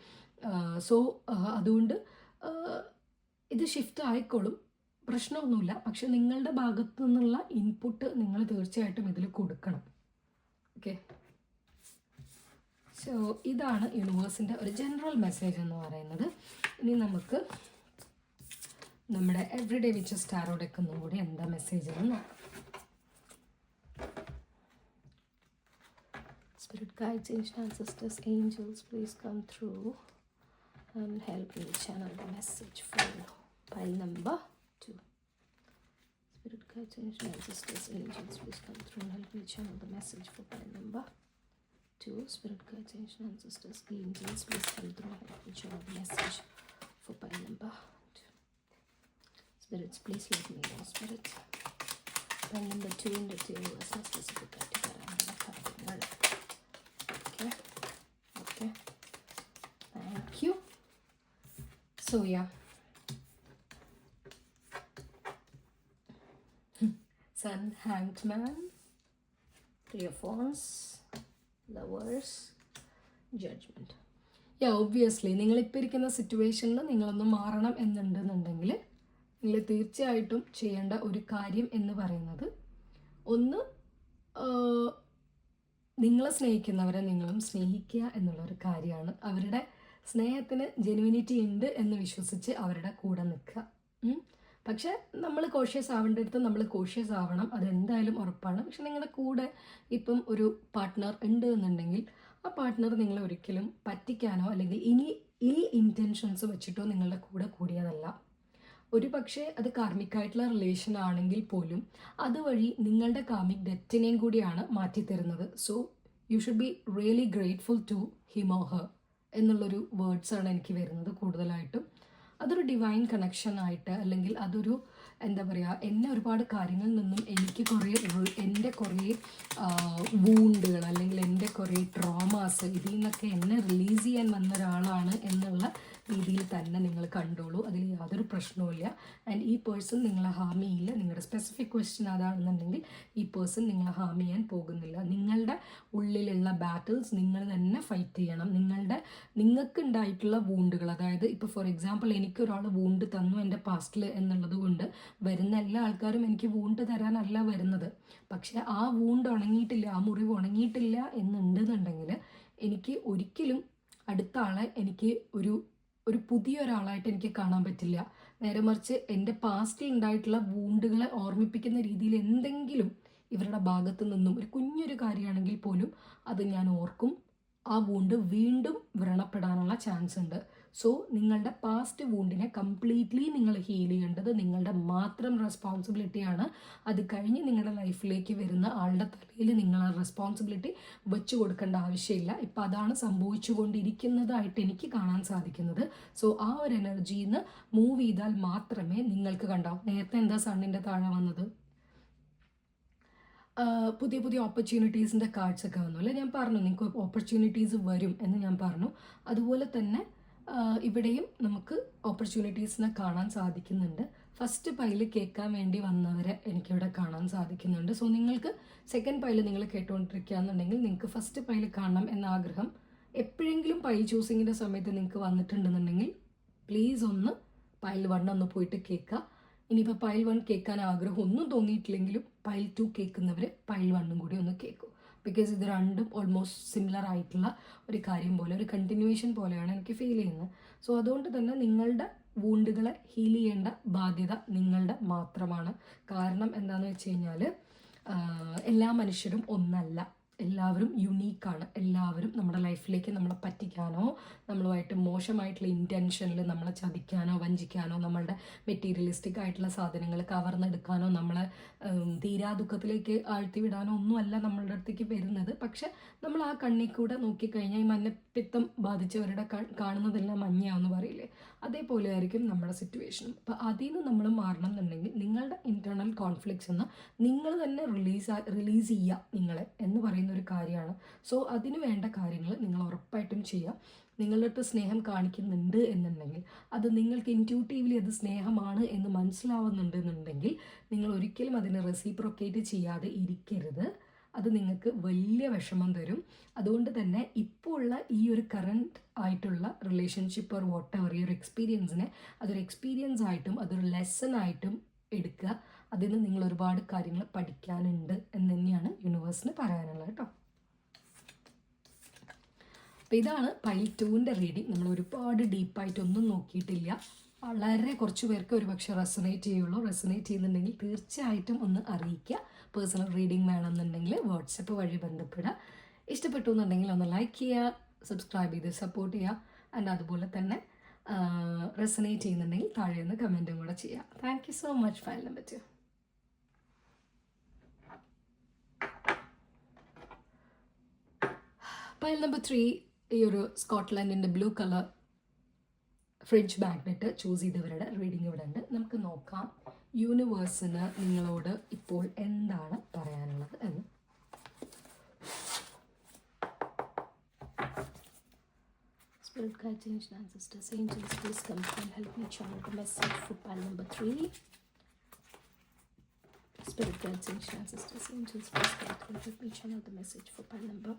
സോ അതുകൊണ്ട് ഇത് ഷിഫ്റ്റ് ആയിക്കോളും, പ്രശ്നമൊന്നുമില്ല. പക്ഷെ നിങ്ങളുടെ ഭാഗത്തു നിന്നുള്ള ഇൻപുട്ട് നിങ്ങൾ തീർച്ചയായിട്ടും ഇതിൽ കൊടുക്കണം. ഓക്കെ, സോ ഇതാണ് യൂണിവേഴ്സിൻ്റെ ഒരു ജനറൽ മെസ്സേജ് എന്ന് പറയുന്നത്. ഇനി നമുക്ക് നമ്മുടെ എവറിഡേ വിച്ചസ് ടാരോ ഡെക്ക് ഒന്നും കൂടി എന്താ മെസ്സേജ് എന്ന് നോക്കാം. Spirit guides, ancient ancestors, angels, please come through and help me channel the message for pile number 2. Spirit guides, ancient ancestors, angels, please come through and help me channel the message for pile number 2. Spirit guides, ancient ancestors, angels, please come through and help me channel the message for pile number 2. Spirits, please let me know. Spirits, pile number 2 in the universe has specific കാര്യങ്ങൾ. Okay, thank you. So yeah, Sun, Hanged Man, 3 of Wands, Lovers, Judgment. Obviously നിങ്ങളിപ്പോൾ ഇരിക്കുന്ന സിറ്റുവേഷനിൽ നിങ്ങളൊന്ന് മാറണം എന്നുണ്ടെന്നുണ്ടെങ്കിൽ നിങ്ങൾ തീർച്ചയായിട്ടും ചെയ്യേണ്ട ഒരു കാര്യം എന്ന് പറയുന്നത്, ഒന്ന് നിങ്ങളെ സ്നേഹിക്കുന്നവരെ നിങ്ങളും സ്നേഹിക്കുക എന്നുള്ളൊരു കാര്യമാണ്. അവരുടെ സ്നേഹത്തിന് ജെനുവിനിറ്റി ഉണ്ട് എന്ന് വിശ്വസിച്ച് അവരുടെ കൂടെ നിൽക്കുക. പക്ഷെ നമ്മൾ കോഷ്യസ് ആവേണ്ടടുത്ത് നമ്മൾ കോഷ്യസ് ആവണം, അതെന്തായാലും ഉറപ്പാണ്. പക്ഷെ നിങ്ങളുടെ കൂടെ ഇപ്പം ഒരു പാർട്ട്ണർ ഉണ്ട് എന്നുണ്ടെങ്കിൽ ആ പാർട്ട്ണർ നിങ്ങളെ ഒരിക്കലും പറ്റിക്കാനോ അല്ലെങ്കിൽ ഇൽ ഇൻറ്റൻഷൻസ് വെച്ചിട്ടോ നിങ്ങളുടെ കൂടെ കൂടിയതല്ല. ഒരു പക്ഷേ അത് കാർമിക്കായിട്ടുള്ള റിലേഷൻ ആണെങ്കിൽ പോലും അതുവഴി നിങ്ങളുടെ കാർമിക് ഡെറ്റിനെയും കൂടിയാണ് മാറ്റിത്തരുന്നത്. So you should be really grateful to him or her എന്നുള്ളൊരു വേർഡ്സാണ് എനിക്ക് വരുന്നത് കൂടുതലായിട്ടും. അതൊരു ഡിവൈൻ കണക്ഷൻ ആയിട്ട്, അല്ലെങ്കിൽ അതൊരു എന്താ പറയുക, എന്നെ ഒരുപാട് കാര്യങ്ങളിൽ നിന്നും എനിക്ക് എൻ്റെ കുറേ വൂണ്ടുകൾ അല്ലെങ്കിൽ എൻ്റെ കുറേ ട്രോമാസ് ഇതിൽ നിന്നൊക്കെ എന്നെ റിലീസ് ചെയ്യാൻ വന്ന ഒരാളാണ് എന്നുള്ള രീതിയിൽ തന്നെ നിങ്ങൾ കണ്ടോളൂ. അതിൽ യാതൊരു പ്രശ്നവുമില്ല. ആൻഡ് ഈ പേഴ്സൺ നിങ്ങളെ ഹാം ചെയ്യില്ല. നിങ്ങളുടെ സ്പെസിഫിക് ക്വസ്റ്റ്യൻ അതാണെന്നുണ്ടെങ്കിൽ ഈ പേഴ്സൺ നിങ്ങളെ ഹാം ചെയ്യാൻ പോകുന്നില്ല. നിങ്ങളുടെ ഉള്ളിലുള്ള ബാറ്റിൽസ് നിങ്ങൾ തന്നെ ഫൈറ്റ് ചെയ്യണം. നിങ്ങൾക്ക് ഉണ്ടായിട്ടുള്ള വൂണ്ടുകൾ, അതായത് ഇപ്പോൾ ഫോർ എക്സാമ്പിൾ എനിക്കൊരാൾ വൂണ്ട് തന്നു എൻ്റെ പാസ്റ്റിൽ എന്നുള്ളത് കൊണ്ട് വരുന്ന എല്ലാ ആൾക്കാരും എനിക്ക് വൂണ്ട് തരാനല്ല വരുന്നത്. പക്ഷേ ആ വൂണ്ട് ഉണങ്ങിയിട്ടില്ല, ആ മുറിവ് ഉണങ്ങിയിട്ടില്ല എന്നുണ്ടെന്നുണ്ടെങ്കിൽ എനിക്ക് ഒരിക്കലും അടുത്ത ആളെ എനിക്ക് ഒരു പുതിയൊരാളായിട്ട് എനിക്ക് കാണാൻ പറ്റില്ല. നേരെ മറിച്ച് എൻ്റെ പാസ്റ്റിൽ ഉണ്ടായിട്ടുള്ള വൂണ്ടുകളെ ഓർമ്മിപ്പിക്കുന്ന രീതിയിൽ എന്തെങ്കിലും ഇവരുടെ ഭാഗത്തു നിന്നും ഒരു കുഞ്ഞൊരു കാര്യമാണെങ്കിൽ പോലും അത് ഞാൻ ഓർക്കും. ആ വൂണ്ട് വീണ്ടും വ്രണപ്പെടാനുള്ള ചാൻസ് ഉണ്ട്. സോ നിങ്ങളുടെ പാസ്റ്റ് വൂണ്ടിനെ കംപ്ലീറ്റ്ലി നിങ്ങൾ ഹീൽ ചെയ്യേണ്ടത് നിങ്ങളുടെ മാത്രം റെസ്പോൺസിബിലിറ്റിയാണ്. അത് കഴിഞ്ഞ് നിങ്ങളുടെ ലൈഫിലേക്ക് വരുന്ന ആളുടെ തലയിൽ നിങ്ങൾ ആ റെസ്പോൺസിബിലിറ്റി വെച്ച് കൊടുക്കേണ്ട ആവശ്യമില്ല. ഇപ്പം അതാണ് സംഭവിച്ചുകൊണ്ടിരിക്കുന്നതായിട്ട് എനിക്ക് കാണാൻ സാധിക്കുന്നത്. സോ ആ ഒരു എനർജിയിൽ നിന്ന് മൂവ് ചെയ്താൽ മാത്രമേ നിങ്ങൾക്ക് കണ്ടാവും. നേരത്തെ എന്താ സണ്ണിൻ്റെ താഴെ വന്നത്, പുതിയ പുതിയ ഓപ്പർച്യൂണിറ്റീസിൻ്റെ കാർഡ്സൊക്കെ വന്നു അല്ലേ? ഞാൻ പറഞ്ഞു നിങ്ങൾക്ക് ഓപ്പർച്യൂണിറ്റീസ് വരും എന്ന് ഞാൻ പറഞ്ഞു. അതുപോലെ തന്നെ ഇവിടെയും നമുക്ക് ഓപ്പർച്യൂണിറ്റീസിനെ കാണാൻ സാധിക്കുന്നുണ്ട്. ഫസ്റ്റ് പൈല് കേൾക്കാൻ വേണ്ടി വന്നവരെ എനിക്കിവിടെ കാണാൻ സാധിക്കുന്നുണ്ട്. സോ നിങ്ങൾക്ക് സെക്കൻഡ് പൈല് നിങ്ങൾ കേട്ടുകൊണ്ടിരിക്കുകയാണെന്നുണ്ടെങ്കിൽ നിങ്ങൾക്ക് ഫസ്റ്റ് പൈല് കാണണം എന്ന ആഗ്രഹം എപ്പോഴെങ്കിലും പൈൽ ചൂസിങ്ങിൻ്റെ സമയത്ത് നിങ്ങൾക്ക് വന്നിട്ടുണ്ടെന്നുണ്ടെങ്കിൽ പ്ലീസ് ഒന്ന് പൈൽ 1 ഒന്ന് പോയിട്ട് കേൾക്കുക. ഇനിയിപ്പോൾ പൈൽ 1 കേൾക്കാൻ ആഗ്രഹം ഒന്നും തോന്നിയിട്ടില്ലെങ്കിലും പൈൽ 2 കേൾക്കുന്നവർ പൈൽ 1 കൂടി ഒന്ന് കേൾക്കും. ബിക്കോസ് ഇത് രണ്ടും ഓൾമോസ്റ്റ് സിമിലർ ആയിട്ടുള്ള ഒരു കാര്യം പോലെ, ഒരു കണ്ടിന്യൂവേഷൻ പോലെയാണ് എനിക്ക് ഫീൽ ചെയ്യുന്നത്. സോ അതുകൊണ്ട് തന്നെ നിങ്ങളുടെ വൂണ്ടുകളെ ഹീൽ ചെയ്യേണ്ട ബാധ്യത നിങ്ങളുടെ മാത്രമാണ്. കാരണം എന്താണെന്ന് വെച്ച് കഴിഞ്ഞാൽ എല്ലാ മനുഷ്യരും ഒന്നല്ല, എല്ലാവരും യുണീക്കാണ്. എല്ലാവരും നമ്മുടെ ലൈഫിലേക്ക് നമ്മളെ പറ്റിക്കാനോ നമ്മളുമായിട്ട് മോശമായിട്ടുള്ള ഇൻറ്റൻഷനിൽ നമ്മളെ ചതിക്കാനോ വഞ്ചിക്കാനോ നമ്മളുടെ മെറ്റീരിയലിസ്റ്റിക് ആയിട്ടുള്ള സാധനങ്ങൾ കവർന്നെടുക്കാനോ നമ്മളെ തീരാ ദുഃഖത്തിലേക്ക് ആഴ്ത്തിവിടാനോ ഒന്നുമല്ല നമ്മളുടെ അടുത്തേക്ക് വരുന്നത്. പക്ഷെ നമ്മൾ ആ കണ്ണിൽ കൂടെ നോക്കിക്കഴിഞ്ഞാൽ ഈ മഞ്ഞപ്പിത്തം ബാധിച്ചവരുടെ കാണുന്നതെല്ലാം മഞ്ഞയാണെന്ന് പറയില്ലേ, അതേപോലെ ആയിരിക്കും നമ്മുടെ സിറ്റുവേഷനും. അപ്പോൾ അതിൽ നിന്ന് നമ്മൾ മാറണം എന്നുണ്ടെങ്കിൽ നിങ്ങളുടെ ഇൻറ്റേർണൽ കോൺഫ്ലിക്ട്സ് എന്ന് നിങ്ങൾ തന്നെ റിലീസ് ചെയ്യുക നിങ്ങളെ എന്ന് പറയുന്ന ഒരു കാര്യമാണ്. സോ അതിന് വേണ്ട കാര്യങ്ങൾ നിങ്ങൾ ഉറപ്പായിട്ടും ചെയ്യുക. നിങ്ങളുടെ അടുത്ത് സ്നേഹം കാണിക്കുന്നുണ്ട് എന്നുണ്ടെങ്കിൽ, അത് നിങ്ങൾക്ക് ഇൻറ്റ്യൂട്ടീവ്ലി അത് സ്നേഹമാണ് എന്ന് മനസ്സിലാവുന്നുണ്ട് എന്നുണ്ടെങ്കിൽ നിങ്ങൾ ഒരിക്കലും അതിനെ റെസിപ്രോക്കേറ്റ് ചെയ്യാതെ ഇരിക്കരുത്. അത് നിങ്ങൾക്ക് വലിയ വിഷമം തരും. അതുകൊണ്ട് തന്നെ ഇപ്പോൾ ഉള്ള ഈ ഒരു കറൻറ്റ് ആയിട്ടുള്ള റിലേഷൻഷിപ്പ് ഓർ വാട്ട് എവർ ഈ ഒരു എക്സ്പീരിയൻസിനെ അതൊരു എക്സ്പീരിയൻസ് ആയിട്ടും അതൊരു ലെസൺ ആയിട്ടും എടുക്കുക. അതിൽ നിന്ന് നിങ്ങൾ ഒരുപാട് കാര്യങ്ങൾ പഠിക്കാനുണ്ട് എന്ന് തന്നെയാണ് യൂണിവേഴ്സിന് പറയാനുള്ളത് കേട്ടോ. അപ്പോൾ ഇതാണ് പൈൽ 2ൻ്റെ റീഡിങ്. നമ്മൾ ഒരുപാട് ഡീപ്പായിട്ടൊന്നും നോക്കിയിട്ടില്ല. വളരെ കുറച്ച് പേർക്ക് ഒരുപക്ഷെ റെസൊനേറ്റ് ചെയ്യുള്ളൂ. റെസൊനേറ്റ് ചെയ്യുന്നുണ്ടെങ്കിൽ തീർച്ചയായിട്ടും ഒന്ന് അറിയിക്കുക. പേഴ്സണൽ റീഡിങ് വേണമെന്നുണ്ടെങ്കിൽ വാട്സപ്പ് വഴി ബന്ധപ്പെടുക. ഇഷ്ടപ്പെട്ടു എന്നുണ്ടെങ്കിൽ ഒന്ന് ലൈക്ക് ചെയ്യുക, സബ്സ്ക്രൈബ് ചെയ്ത് സപ്പോർട്ട് ചെയ്യുക. ആൻഡ് അതുപോലെ തന്നെ റെസൊനേറ്റ് ചെയ്യുന്നുണ്ടെങ്കിൽ താഴെ നിന്ന് കമൻറ്റും കൂടെ ചെയ്യുക. Thank you so much. File number 2. File number 3 ഈ ഒരു സ്കോട്ട്ലൻഡിൻ്റെ blue colour fridge magnet choose ചെയ്തവരുടെ റീഡിംഗ് ഇവിടെ ഉണ്ട്. നമുക്ക് നോക്കാം യൂണിവേഴ്സിന് നിങ്ങളോട് ഇപ്പോൾ എന്താണ് പറയാനുള്ളത് എന്ന്. Spirit guides, ancestors, angels, please come and help me channel the message for pile number 3. Spirit guides, ancestors, angels, please come and help me channel the message for pile number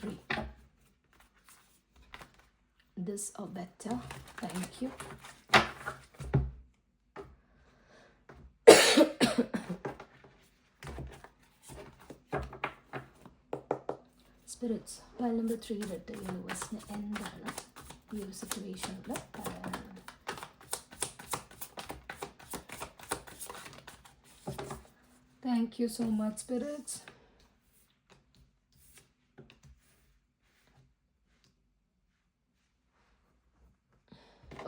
3. This or better. Thank you. Spirits, pile number 3 ഇട്ട് യൂണിവേഴ്സിന് എന്താണ് ഈ ഒരു സിറ്റുവേഷനിൽ പറയാനുള്ളത്? Thank you so much, spirits.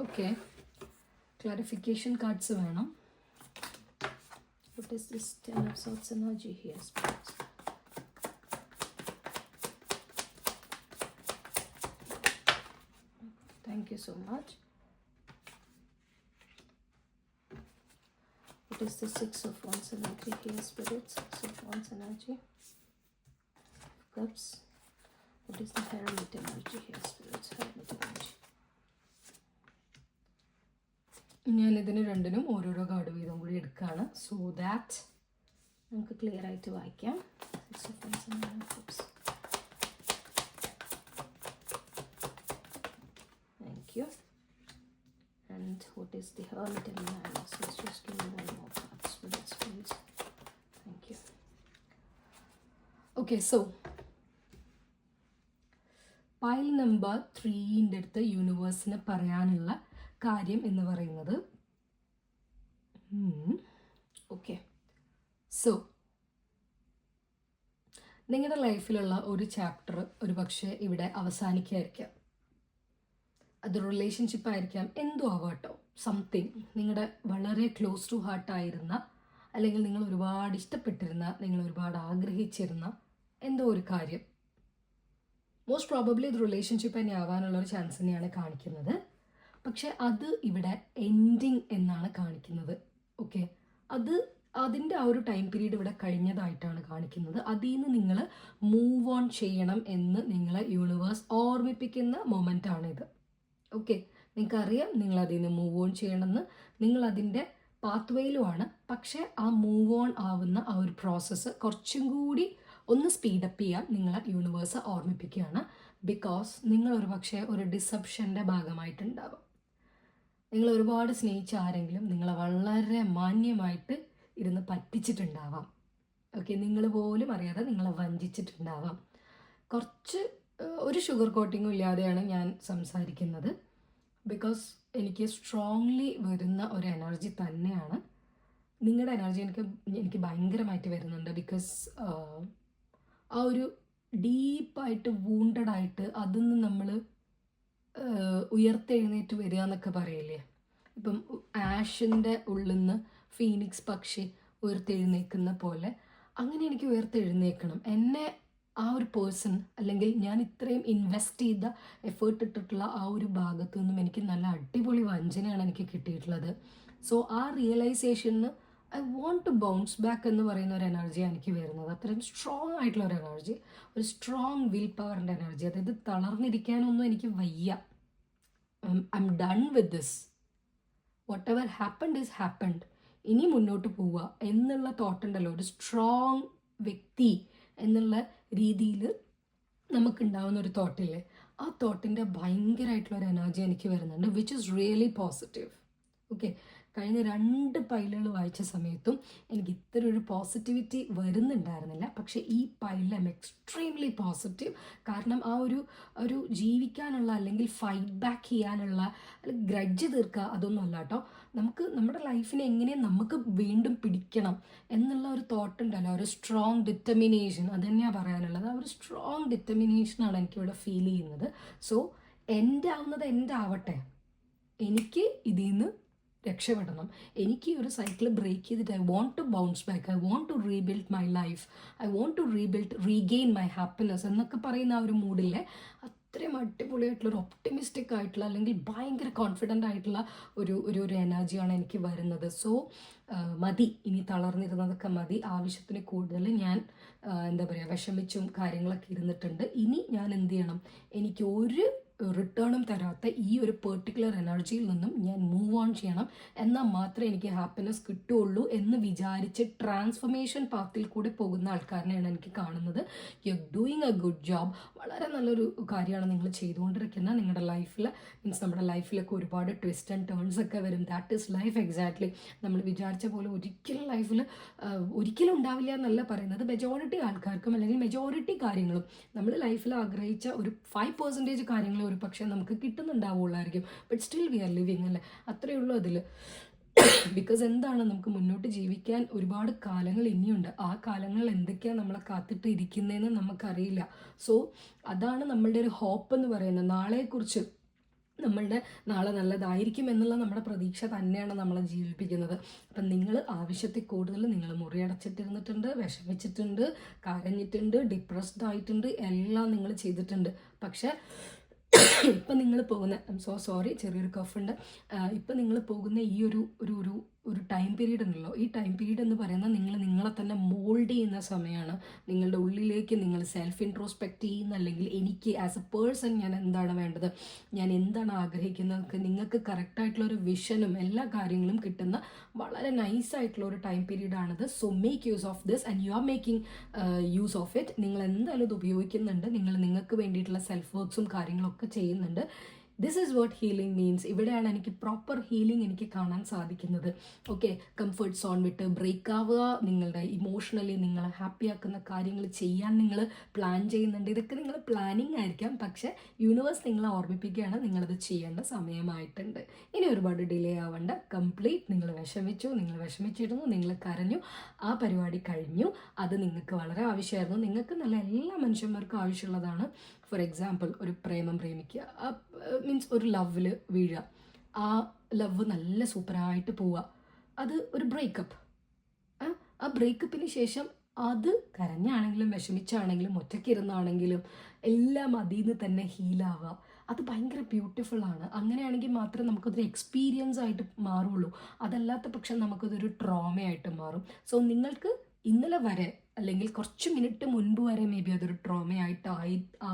Okay, clarification cards വേണം. What is this 10 of Swords energy here, spirits? Thank you so much. What is the 6 of Wands energy here, spirits? 6 of Wands energy. Cups. What is the Hermit energy here, spirits? Hermit energy. ഞാനിതിന് രണ്ടിനും ഓരോരോ കാർഡ് വീതം കൂടി എടുക്കുകയാണ്. സോ ദാറ്റ് നമുക്ക് ക്ലിയർ ആയിട്ട് വായിക്കാം. 6 of Wands and 9 of Cups. Thank you. And what is the Hermit and the Nine of Swords? Just give me one more card, spirits, please. Thank you. Okay, so pile number 3ൻ്റെ അടുത്ത് യൂണിവേഴ്സിന് പറയാനുള്ള കാര്യം എന്ന് പറയുന്നത് ഓക്കെ, സോ നിങ്ങളുടെ ലൈഫിലുള്ള ഒരു ചാപ്റ്റർ ഒരു പക്ഷേ ഇവിടെ അവസാനിക്കായിരിക്കാം. അത് റിലേഷൻഷിപ്പ് ആയിരിക്കാം, എന്തോ ആവാട്ടോ, സംതിങ് നിങ്ങളുടെ വളരെ ക്ലോസ് ടു ഹാർട്ടായിരുന്ന, അല്ലെങ്കിൽ നിങ്ങൾ ഒരുപാട് ഇഷ്ടപ്പെട്ടിരുന്ന, നിങ്ങൾ ഒരുപാട് ആഗ്രഹിച്ചിരുന്ന എന്തോ ഒരു കാര്യം, മോസ്റ്റ് പ്രോബബ്ലി ഇത് റിലേഷൻഷിപ്പ് തന്നെ ആവാനുള്ളൊരു ചാൻസ് തന്നെയാണ് കാണിക്കുന്നത്. പക്ഷെ അത് ഇവിടെ എൻഡിങ് എന്നാണ് കാണിക്കുന്നത്. ഓക്കെ, അതിൻ്റെ ആ ഒരു ടൈം പീരീഡ് ഇവിടെ കഴിഞ്ഞതായിട്ടാണ് കാണിക്കുന്നത്. അതിൽ നിന്ന് നിങ്ങൾ മൂവ് ഓൺ ചെയ്യണം എന്ന് നിങ്ങളെ യൂണിവേഴ്സ് ഓർമ്മിപ്പിക്കുന്ന മൊമെൻ്റ് ആണിത്. ഓക്കെ, നിങ്ങൾക്കറിയാം നിങ്ങൾ അതിൽ നിന്ന് മൂവ് ഓൺ ചെയ്യണമെന്ന്, നിങ്ങൾ അതിൻ്റെ പാത്വേയിലുമാണ്. പക്ഷേ ആ മൂവ് ഓൺ ആവുന്ന ആ ഒരു പ്രോസസ്സ് കുറച്ചും കൂടി ഒന്ന് സ്പീഡപ്പ് ചെയ്യാൻ നിങ്ങളെ യൂണിവേഴ്സ് ഓർമ്മിപ്പിക്കുകയാണ്. ബിക്കോസ് നിങ്ങൾ ഒരു പക്ഷേ ഒരു ഡിസപ്ഷൻ്റെ ഭാഗമായിട്ടുണ്ടാവാം. നിങ്ങൾ ഒരുപാട് സ്നേഹിച്ച ആരെങ്കിലും നിങ്ങളെ വളരെ മാന്യമായിട്ട് ഇരുന്ന് പറ്റിച്ചിട്ടുണ്ടാവാം. ഓക്കെ, നിങ്ങൾ പോലും അറിയാതെ നിങ്ങളെ വഞ്ചിച്ചിട്ടുണ്ടാവാം. കുറച്ച് ഒരു ഷുഗർ കോട്ടിങ്ങും ഇല്ലാതെയാണ് ഞാൻ സംസാരിക്കുന്നത്. ബിക്കോസ് എനിക്ക് സ്ട്രോങ്ലി വരുന്ന ഒരു എനർജി തന്നെയാണ്. നിങ്ങളുടെ എനർജി എനിക്ക് ഭയങ്കരമായിട്ട് വരുന്നുണ്ട്. ബിക്കോസ് ആ ഒരു ഡീപ്പായിട്ട് വൂണ്ടഡായിട്ട് അതിൽ നിന്ന് നമ്മൾ ഉയർത്തെഴുന്നേറ്റ് വരിക എന്നൊക്കെ പറയില്ലേ. ഇപ്പം ആഷിൻ്റെ ഉള്ളിൽ നിന്ന് ഫീനിക്സ് പക്ഷി ഉയർത്തെഴുന്നേക്കുന്ന പോലെ അങ്ങനെ എനിക്ക് ഉയർത്തെഴുന്നേക്കണം. എന്നെ ആ ഒരു പേഴ്സൺ അല്ലെങ്കിൽ ഞാൻ ഇത്രയും ഇൻവെസ്റ്റ് ചെയ്ത എഫേർട്ട് ഇട്ടിട്ടുള്ള ആ ഒരു ഭാഗത്തു നിന്നും എനിക്ക് നല്ല അടിപൊളി വഞ്ചനയാണ് എനിക്ക് കിട്ടിയിട്ടുള്ളത്. സോ ആ റിയലൈസേഷന് I want to bounce back എന്ന് പറയുന്ന ഒരു എനർജിയാണ് എനിക്ക് വരുന്നത്. അത്രയും സ്ട്രോങ് ആയിട്ടുള്ള ഒരു എനർജി, ഒരു സ്ട്രോങ് വിൽ പവറിൻ്റെ എനർജി. അതായത് തളർന്നിരിക്കാനൊന്നും എനിക്ക് വയ്യ. I M done with this. What ever happened is happened. ഇനി മുന്നോട്ട് പോവുക എന്നുള്ള തോട്ടുണ്ടല്ലോ, ഒരു സ്ട്രോങ് വ്യക്തി എന്നുള്ള രീതിയിൽ നമുക്കുണ്ടാവുന്ന ഒരു തോട്ടില്ലേ, ആ തോട്ടിൻ്റെ ഭയങ്കരമായിട്ടുള്ള ഒരു എനർജി എനിക്ക് വരുന്നുണ്ട്, which is really positive. Okay, കഴിഞ്ഞ 2 പൈലുകൾ വായിച്ച സമയത്തും എനിക്ക് ഇത്ര ഒരു പോസിറ്റിവിറ്റി വരുന്നുണ്ടായിരുന്നില്ല. പക്ഷേ ഈ പൈലിൽ ഐ എം എക്സ്ട്രീംലി പോസിറ്റീവ്. കാരണം ആ ഒരു ജീവിക്കാനുള്ള അല്ലെങ്കിൽ ഫൈറ്റ് ബാക്ക് ചെയ്യാനുള്ള അല്ലെങ്കിൽ ഗ്രഡ്ജ് തീർക്കുക അതൊന്നും അല്ല കേട്ടോ. നമുക്ക് നമ്മുടെ ലൈഫിനെ എങ്ങനെ നമുക്ക് വീണ്ടും പിടിക്കണം എന്നുള്ള ഒരു തോട്ട് ഉണ്ടല്ലോ, ഒരു സ്ട്രോങ് ഡിറ്റർമിനേഷൻ, അത് തന്നെയാണ് പറയാനുള്ളത്. ആ ഒരു സ്ട്രോങ് ഡിറ്റർമിനേഷനാണ് എനിക്കിവിടെ ഫീൽ ചെയ്യുന്നത്. സോ എൻ്റെ ആവുന്നത് എൻ്റെ ആവട്ടെ, എനിക്ക് ഇതിൽ നിന്ന് രക്ഷപ്പെടണം. എനിക്ക് ഈ ഒരു സൈക്കിൾ ബ്രേക്ക് ചെയ്തിട്ട് I want to bounce back, I want to rebuild my life, I want to regain my happiness എന്നൊക്കെ പറയുന്ന ആ ഒരു മൂഡിലെ അത്രയും അടിപൊളിയായിട്ടുള്ളൊരു ഒപ്റ്റിമിസ്റ്റിക് ആയിട്ടുള്ള അല്ലെങ്കിൽ ഭയങ്കര കോൺഫിഡൻ്റ് ആയിട്ടുള്ള ഒരു എനർജിയാണ് എനിക്ക് വരുന്നത്. സോ മതി, ഇനി തളർന്നിരുന്നതൊക്കെ മതി. ആവശ്യത്തിന് കൂടുതൽ ഞാൻ എന്താ പറയുക വിഷമിച്ചും കാര്യങ്ങളൊക്കെ ഇരുന്നിട്ടുണ്ട്. ഇനി ഞാൻ എന്ത് ചെയ്യണം, എനിക്ക് ഒരു റിട്ടേണും തരാത്ത ഈ ഒരു പെർട്ടിക്കുലർ എനർജിയിൽ നിന്നും ഞാൻ മൂവ് ഓൺ ചെയ്യണം. എന്നാൽ മാത്രമേ എനിക്ക് ഹാപ്പിനെസ് കിട്ടുകയുള്ളൂ എന്ന് വിചാരിച്ച് ട്രാൻസ്ഫോർമേഷൻ പാത്തിൽ കൂടെ പോകുന്ന ആൾക്കാരനെയാണ് എനിക്ക് കാണുന്നത്. You are doing A good job. വളരെ നല്ലൊരു കാര്യമാണ് നിങ്ങൾ ചെയ്തുകൊണ്ടിരിക്കുന്നത്. നിങ്ങളുടെ ലൈഫിൽ മീൻസ് നമ്മുടെ ലൈഫിലൊക്കെ ഒരുപാട് ട്വിസ്റ്റ് ആൻഡ് ടേൺസ് ഒക്കെ വരും. That is life. എക്സാക്ട്ലി നമ്മൾ വിചാരിച്ച പോലെ ഒരിക്കലും ലൈഫിൽ ഒരിക്കലും ഉണ്ടാവില്ല എന്നല്ല പറയുന്നത്. മെജോറിറ്റി ആൾക്കാർക്കും അല്ലെങ്കിൽ മെജോറിറ്റി കാര്യങ്ങളും നമ്മൾ ലൈഫിൽ ആഗ്രഹിച്ച ഒരു 5% കാര്യങ്ങൾ ഒരു പക്ഷേ നമുക്ക് കിട്ടുന്നുണ്ടാവുള്ളായിരിക്കും. But still we are living അല്ലേ, അത്രയേ ഉള്ളൂ അതിൽ. ബിക്കോസ് എന്താണ്, നമുക്ക് മുന്നോട്ട് ജീവിക്കാൻ ഒരുപാട് കാലങ്ങൾ ഇനിയുണ്ട്. ആ കാലങ്ങൾ എന്തൊക്കെയാണ് നമ്മളെ കാത്തിട്ട് ഇരിക്കുന്നതെന്ന് നമുക്കറിയില്ല. സോ അതാണ് നമ്മളുടെ ഒരു ഹോപ്പ് എന്ന് പറയുന്നത്. നാളെക്കുറിച്ച് നമ്മളുടെ നാളെ നല്ലതായിരിക്കും എന്നുള്ള നമ്മുടെ പ്രതീക്ഷ തന്നെയാണ് നമ്മളെ ജീവിപ്പിക്കുന്നത്. അപ്പം നിങ്ങൾ ആവശ്യത്തിൽ കൂടുതൽ നിങ്ങൾ മുറിയടച്ചിട്ടിരുന്നിട്ടുണ്ട്, വിഷമിച്ചിട്ടുണ്ട്, കരഞ്ഞിട്ടുണ്ട്, ഡിപ്രസ്ഡ് ആയിട്ടുണ്ട്, എല്ലാം നിങ്ങൾ ചെയ്തിട്ടുണ്ട്. പക്ഷേ ഇപ്പം നിങ്ങൾ പോകുന്ന ചെറിയൊരു കഫുണ്ട്. ഇപ്പം നിങ്ങൾ പോകുന്ന ഈ ഒരു ടൈം പീരീഡ് ഉണ്ടല്ലോ, ഈ ടൈം പീരീഡ് എന്ന് പറയുന്നത് നിങ്ങളെ തന്നെ മോൾഡ് ചെയ്യുന്ന സമയമാണ്. നിങ്ങളുടെ ഉള്ളിലേക്ക് നിങ്ങൾ സെൽഫ് ഇൻട്രോസ്പെക്റ്റ് ചെയ്യുന്ന, അല്ലെങ്കിൽ എനിക്ക് ആസ് എ പേഴ്സൺ ഞാൻ എന്താണ് വേണ്ടത്, ഞാൻ എന്താണ് ആഗ്രഹിക്കുന്നത്, നിങ്ങൾക്ക് കറക്റ്റായിട്ടുള്ളൊരു വിഷനും എല്ലാ കാര്യങ്ങളും കിട്ടുന്ന വളരെ നൈസായിട്ടുള്ള ഒരു ടൈം പീരീഡാണിത്. So make use of this and you are making use of it. നിങ്ങൾ എന്തായാലും ഇത് ഉപയോഗിക്കുന്നുണ്ട്. നിങ്ങൾക്ക് വേണ്ടിയിട്ടുള്ള സെൽഫ് വർക്ക്സും കാര്യങ്ങളൊക്കെ ചെയ്യുന്നുണ്ട്. This is what healing means. ഇവിടെയാണ് എനിക്ക് പ്രോപ്പർ ഹീലിംഗ് എനിക്ക് കാണാൻ സാധിക്കുന്നത്. ഓക്കെ, കംഫർട്ട് സോൺ വിട്ട് ബ്രേക്ക് ആവുക, നിങ്ങളുടെ ഇമോഷണലി നിങ്ങളെ ഹാപ്പി ആക്കുന്ന കാര്യങ്ങൾ ചെയ്യാൻ നിങ്ങൾ പ്ലാൻ ചെയ്യുന്നുണ്ട്. ഇതൊക്കെ നിങ്ങൾ പ്ലാനിങ് ആയിരിക്കാം, പക്ഷേ യൂണിവേഴ്സ് നിങ്ങളെ ഓർമ്മിപ്പിക്കുകയാണ് നിങ്ങളത് ചെയ്യേണ്ട സമയമായിട്ടുണ്ട്. ഇനി ഒരുപാട് ഡിലേ ആവേണ്ട. കംപ്ലീറ്റ് നിങ്ങൾ വിഷമിച്ചിരുന്നു, നിങ്ങൾ കരഞ്ഞു, ആ പരിപാടി കഴിഞ്ഞു. അത് നിങ്ങൾക്ക് വളരെ ആവശ്യമായിരുന്നു. നിങ്ങൾക്ക് നല്ല എല്ലാ മനുഷ്യന്മാർക്കും ആവശ്യമുള്ളതാണ്. ഫോർ എക്സാമ്പിൾ, ഒരു പ്രേമം പ്രേമിക്കുക, മീൻസ് ഒരു ലവിൽ വീഴുക, ആ ലവ് നല്ല സൂപ്പറായിട്ട് പോവുക, അത് ഒരു ബ്രേക്കപ്പ്. ആ ബ്രേക്കപ്പിന് ശേഷം അത് കരഞ്ഞാണെങ്കിലും വിഷമിച്ചാണെങ്കിലും ഒറ്റയ്ക്കിരുന്നാണെങ്കിലും എല്ലാം അതിൽ നിന്ന് തന്നെ ഹീലാവുക, അത് ഭയങ്കര ബ്യൂട്ടിഫുള്ളാണ്. അങ്ങനെയാണെങ്കിൽ മാത്രമേ നമുക്കതൊരു എക്സ്പീരിയൻസ് ആയിട്ട് മാറുള്ളൂ. അതല്ലാത്ത പക്ഷം നമുക്കതൊരു ട്രോമയായിട്ട് മാറും. സോ നിങ്ങൾക്ക് ഇന്നലെ വരെ അല്ലെങ്കിൽ കുറച്ച് മിനിറ്റ് മുൻപ് വരെ മേ ബി അതൊരു ട്രോമയായിട്ട്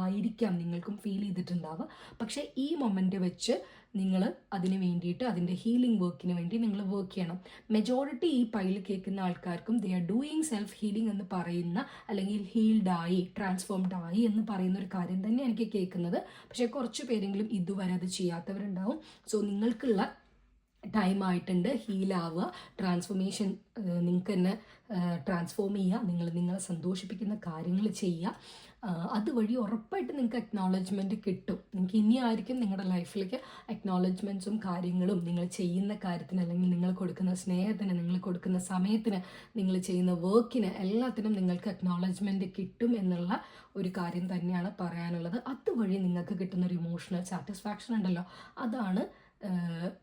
ആയിരിക്കാം നിങ്ങൾക്കും ഫീൽ ചെയ്തിട്ടുണ്ടാവുക. പക്ഷേ ഈ മൊമെൻ്റ് വെച്ച് നിങ്ങൾ അതിന് വേണ്ടിയിട്ട് അതിൻ്റെ ഹീലിംഗ് വർക്കിന് വേണ്ടി നിങ്ങൾ വർക്ക് ചെയ്യണം. മെജോറിറ്റി ഈ പൈൽ കേൾക്കുന്ന ആൾക്കാർക്കും they are doing self healing എന്ന് പറയുന്ന, അല്ലെങ്കിൽ ഹീൽഡ് ആയി ട്രാൻസ്ഫോംഡ് ആയി എന്ന് പറയുന്ന ഒരു കാര്യം തന്നെ എനിക്ക് കേൾക്കുന്നത്. പക്ഷേ കുറച്ച് പേരെങ്കിലും ഇതുവരെ അത് ചെയ്യാത്തവരുണ്ടാവും. സോ നിങ്ങൾക്കുള്ള ടൈം ആയിട്ടുണ്ട്. ഹീലാവുക, ട്രാൻസ്ഫോർമേഷൻ നിങ്ങൾക്ക് തന്നെ ട്രാൻസ്ഫോം ചെയ്യുക, നിങ്ങളെ സന്തോഷിപ്പിക്കുന്ന കാര്യങ്ങൾ ചെയ്യുക. അതുവഴി ഉറപ്പായിട്ട് നിങ്ങൾക്ക് അക്നോളജ്മെൻറ്റ് കിട്ടും. നിങ്ങൾക്ക് ഇനിയായിരിക്കും നിങ്ങളുടെ ലൈഫിലേക്ക് അക്നോളജ്മെൻറ്റ്സും കാര്യങ്ങളും നിങ്ങൾ ചെയ്യുന്ന കാര്യത്തിന്, അല്ലെങ്കിൽ നിങ്ങൾ കൊടുക്കുന്ന സ്നേഹത്തിന്, നിങ്ങൾ കൊടുക്കുന്ന സമയത്തിന്, നിങ്ങൾ ചെയ്യുന്ന വർക്കിന് എല്ലാത്തിനും നിങ്ങൾക്ക് അക്നോളജ്മെൻറ്റ് കിട്ടും എന്നുള്ള ഒരു കാര്യം തന്നെയാണ് പറയാനുള്ളത്. അതുവഴി നിങ്ങൾക്ക് കിട്ടുന്ന ഒരു ഇമോഷണൽ സാറ്റിസ്ഫാക്ഷൻ ഉണ്ടല്ലോ, അതാണ്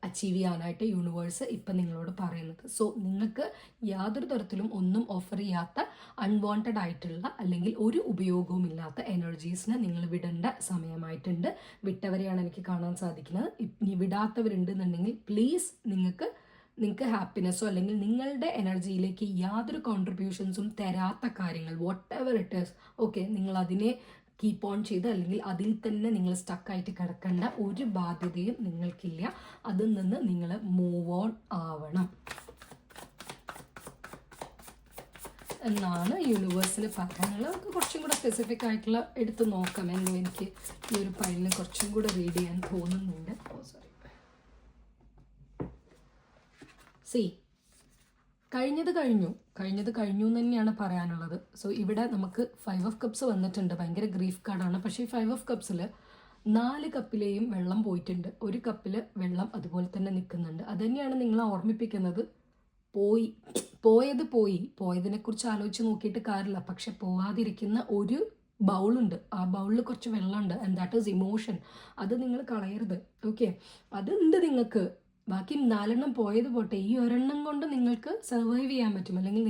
അച്ചീവ് ചെയ്യാനായിട്ട് യൂണിവേഴ്സ് ഇപ്പം നിങ്ങളോട് പറയുന്നത്. സോ നിങ്ങൾക്ക് യാതൊരു തരത്തിലും ഒന്നും ഓഫർ ചെയ്യാത്ത, അൺവാണ്ടഡ് ആയിട്ടുള്ള അല്ലെങ്കിൽ ഒരു ഉപയോഗവും ഇല്ലാത്ത എനർജീസിനെ നിങ്ങൾ വിടേണ്ട സമയമായിട്ടുണ്ട്. വിട്ടവരെയാണ് എനിക്ക് കാണാൻ സാധിക്കുന്നത്. ഇനി വിടാത്തവരുണ്ടെന്നുണ്ടെങ്കിൽ പ്ലീസ് നിങ്ങൾക്ക് ഹാപ്പിനെസ്സോ അല്ലെങ്കിൽ നിങ്ങളുടെ എനർജിയിലേക്ക് യാതൊരു കോൺട്രിബ്യൂഷൻസും തരാത്ത കാര്യങ്ങൾ, what ever it is, okay, നിങ്ങൾ അതിനെ കീപ്പ് ഓൺ ചെയ്ത് അല്ലെങ്കിൽ അതിൽ തന്നെ നിങ്ങൾ സ്റ്റക്കായിട്ട് കിടക്കേണ്ട ഒരു ബാധ്യതയും നിങ്ങൾക്കില്ല. അതിൽ നിന്ന് നിങ്ങൾ മൂവ് ഓൺ ആവണം എന്നാണ് യൂണിവേഴ്സിന് പറയാനുള്ളത്. നമുക്ക് കുറച്ചും കൂടെ സ്പെസിഫിക് ആയിട്ടുള്ള എടുത്ത് നോക്കാം. എന്തോ എനിക്ക് ഈ ഒരു പൈലിന് കുറച്ചും കൂടെ റീഡ് ചെയ്യാൻ തോന്നുന്നുണ്ട്. കഴിഞ്ഞത് കഴിഞ്ഞു എന്ന് തന്നെയാണ് പറയാനുള്ളത്. സോ ഇവിടെ നമുക്ക് 5 ഓഫ് കപ്സ് വന്നിട്ടുണ്ട്. ഭയങ്കര ഗ്രീഫ് കാർഡാണ്. പക്ഷേ ഈ 5 ഓഫ് കപ്സിൽ 4 കപ്പിലെയും വെള്ളം പോയിട്ടുണ്ട്. ഒരു കപ്പിൽ വെള്ളം അതുപോലെ തന്നെ നിൽക്കുന്നുണ്ട്. അത് തന്നെയാണ് നിങ്ങളെ ഓർമ്മിപ്പിക്കുന്നത്. പോയതിനെക്കുറിച്ച് ആലോചിച്ച് നോക്കിയിട്ട് കാര്യമില്ല. പക്ഷെ പോവാതിരിക്കുന്ന ഒരു ബൗളുണ്ട്. ആ ബൗളിൽ കുറച്ച് വെള്ളമുണ്ട്. And that is emotion. അത് നിങ്ങൾ കളയരുത്. ഓക്കെ, അതുണ്ട് നിങ്ങൾക്ക്. ബാക്കി 4 പോയത് പോട്ടെ, ഈ ഒരെണ്ണം കൊണ്ട് നിങ്ങൾക്ക് സർവൈവ് ചെയ്യാൻ പറ്റും, അല്ലെങ്കിൽ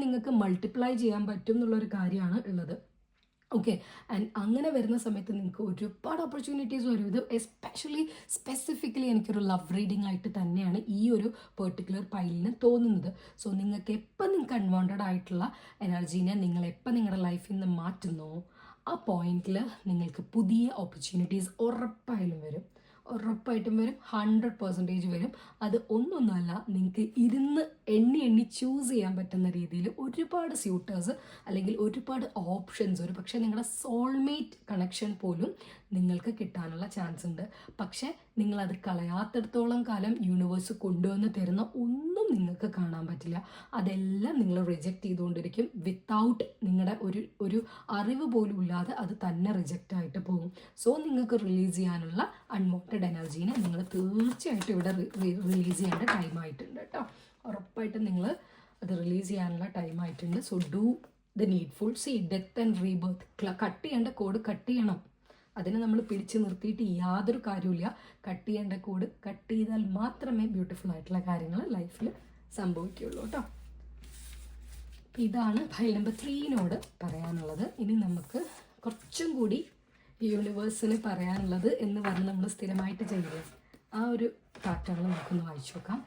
നിങ്ങൾക്ക് മൾട്ടിപ്ലൈ ചെയ്യാൻ പറ്റും എന്നുള്ളൊരു കാര്യമാണ് ഉള്ളത്. ഓക്കെ, ആൻഡ് അങ്ങനെ വരുന്ന സമയത്ത് നിങ്ങൾക്ക് ഒരുപാട് ഓപ്പർച്യൂണിറ്റീസ് വരും. ഇത് സ്പെസിഫിക്കലി എനിക്കൊരു ലവ് റീഡിംഗ് ആയിട്ട് തന്നെയാണ് ഈ ഒരു പെർട്ടിക്കുലർ പൈലിന് തോന്നുന്നത്. സോ നിങ്ങൾക്ക് അൺവാണ്ടഡ് ആയിട്ടുള്ള എനർജീനെ നിങ്ങൾ നിങ്ങളുടെ ലൈഫിൽ നിന്ന് മാറ്റുന്നോ, ആ പോയിന്റിൽ നിങ്ങൾക്ക് പുതിയ ഓപ്പർച്യൂണിറ്റീസ് ഉറപ്പായിട്ടും വരും. 100% വരും. അത് ഒന്നൊന്നുമല്ല, നിങ്ങൾക്ക് ഇരുന്ന് എണ്ണി ചൂസ് ചെയ്യാൻ പറ്റുന്ന രീതിയിൽ ഒരുപാട് സ്യൂട്ടേഴ്സ് അല്ലെങ്കിൽ ഒരുപാട് ഓപ്ഷൻസ്, ഒരു പക്ഷേ നിങ്ങളുടെ സോൾമേറ്റ് കണക്ഷൻ പോലും നിങ്ങൾക്ക് കിട്ടാനുള്ള ചാൻസ് ഉണ്ട്. പക്ഷേ നിങ്ങളത് കളയാത്തിടത്തോളം കാലം യൂണിവേഴ്സ് കൊണ്ടുവന്ന് തരുന്ന ഒന്നും നിങ്ങൾക്ക് കാണാൻ പറ്റില്ല. അതെല്ലാം നിങ്ങൾ റിജക്റ്റ് ചെയ്തുകൊണ്ടിരിക്കും. വിത്തൗട്ട് നിങ്ങളുടെ ഒരു അറിവ് പോലും ഇല്ലാതെ അത് തന്നെ റിജക്റ്റ് ആയിട്ട് പോകും. സോ നിങ്ങൾക്ക് റിലീസ് ചെയ്യാനുള്ള അൺവാണ്ടഡ് എനർജീനെ നിങ്ങൾ തീർച്ചയായിട്ടും ഇവിടെ റിലീസ് ചെയ്യേണ്ട ടൈമായിട്ടുണ്ട് കേട്ടോ. ഉറപ്പായിട്ടും നിങ്ങൾ അത് റിലീസ് ചെയ്യാനുള്ള ടൈമായിട്ടുണ്ട്. So do the needful. Death and rebirth cut ചെയ്യേണ്ട കോഡ് കട്ട് ചെയ്യണം. അതിനെ നമ്മൾ പിടിച്ചു നിർത്തിയിട്ട് യാതൊരു കാര്യമില്ല. കട്ട് ചെയ്യേണ്ട കോഡ് കട്ട് ചെയ്താൽ മാത്രമേ ബ്യൂട്ടിഫുൾ ആയിട്ടുള്ള കാര്യങ്ങൾ ലൈഫിൽ സംഭവിക്കുകയുള്ളൂ കേട്ടോ. ഇതാണ് ഫയൽ നമ്പർ 3 പറയാനുള്ളത്. ഇനി നമുക്ക് കുറച്ചും കൂടി യൂണിവേഴ്സിന് പറയാനുള്ളത് എന്ന് പറഞ്ഞ് നമ്മൾ സ്ഥിരമായിട്ട് ചെയ്യില്ലേ, ആ ഒരു പാറ്റേൺ നമുക്കൊന്ന് വായിച്ചു നോക്കാം.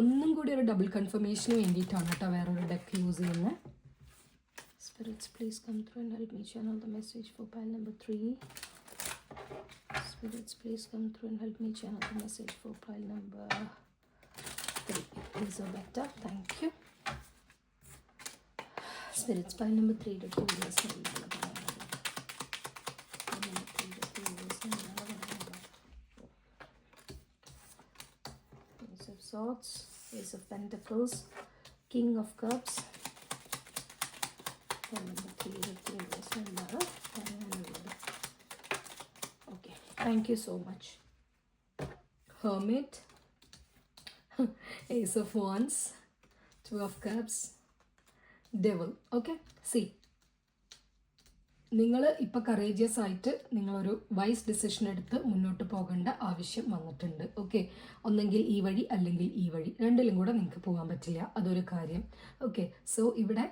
ഒന്നും കൂടി ഒരു ഡബിൾ കൺഫർമേഷന് വേണ്ടിയിട്ടാണ് കേട്ടോ വേറൊരു ഡെക്ക് യൂസ് ചെയ്യുന്നത്. Spirits, please come through and help me channel the message for pile number 3. Spirits, please come through and help me channel the message for pile number 3. These are better. Thank you. Spirits, pile number 3 to 2 years. Ace of Swords, Ace of Pentacles, King of Cups. Okay, thank you so much. Hermit, Ace of Wands, 2 of Cups, Devil. Okay, see, നിങ്ങൾ ഇപ്പോൾ കറേജിയസ് ആയിട്ട് നിങ്ങളൊരു വൈസ് ഡിസിഷൻ എടുത്ത് മുന്നോട്ട് പോകേണ്ട ആവശ്യം വന്നിട്ടുണ്ട്. ഓക്കെ, ഒന്നെങ്കിൽ ഈ വഴി അല്ലെങ്കിൽ ഈ വഴി, രണ്ടിലും കൂടെ നിങ്ങൾക്ക് പോകാൻ പറ്റില്ല, അതൊരു കാര്യം. ഓക്കെ, സോ ഇവിടെ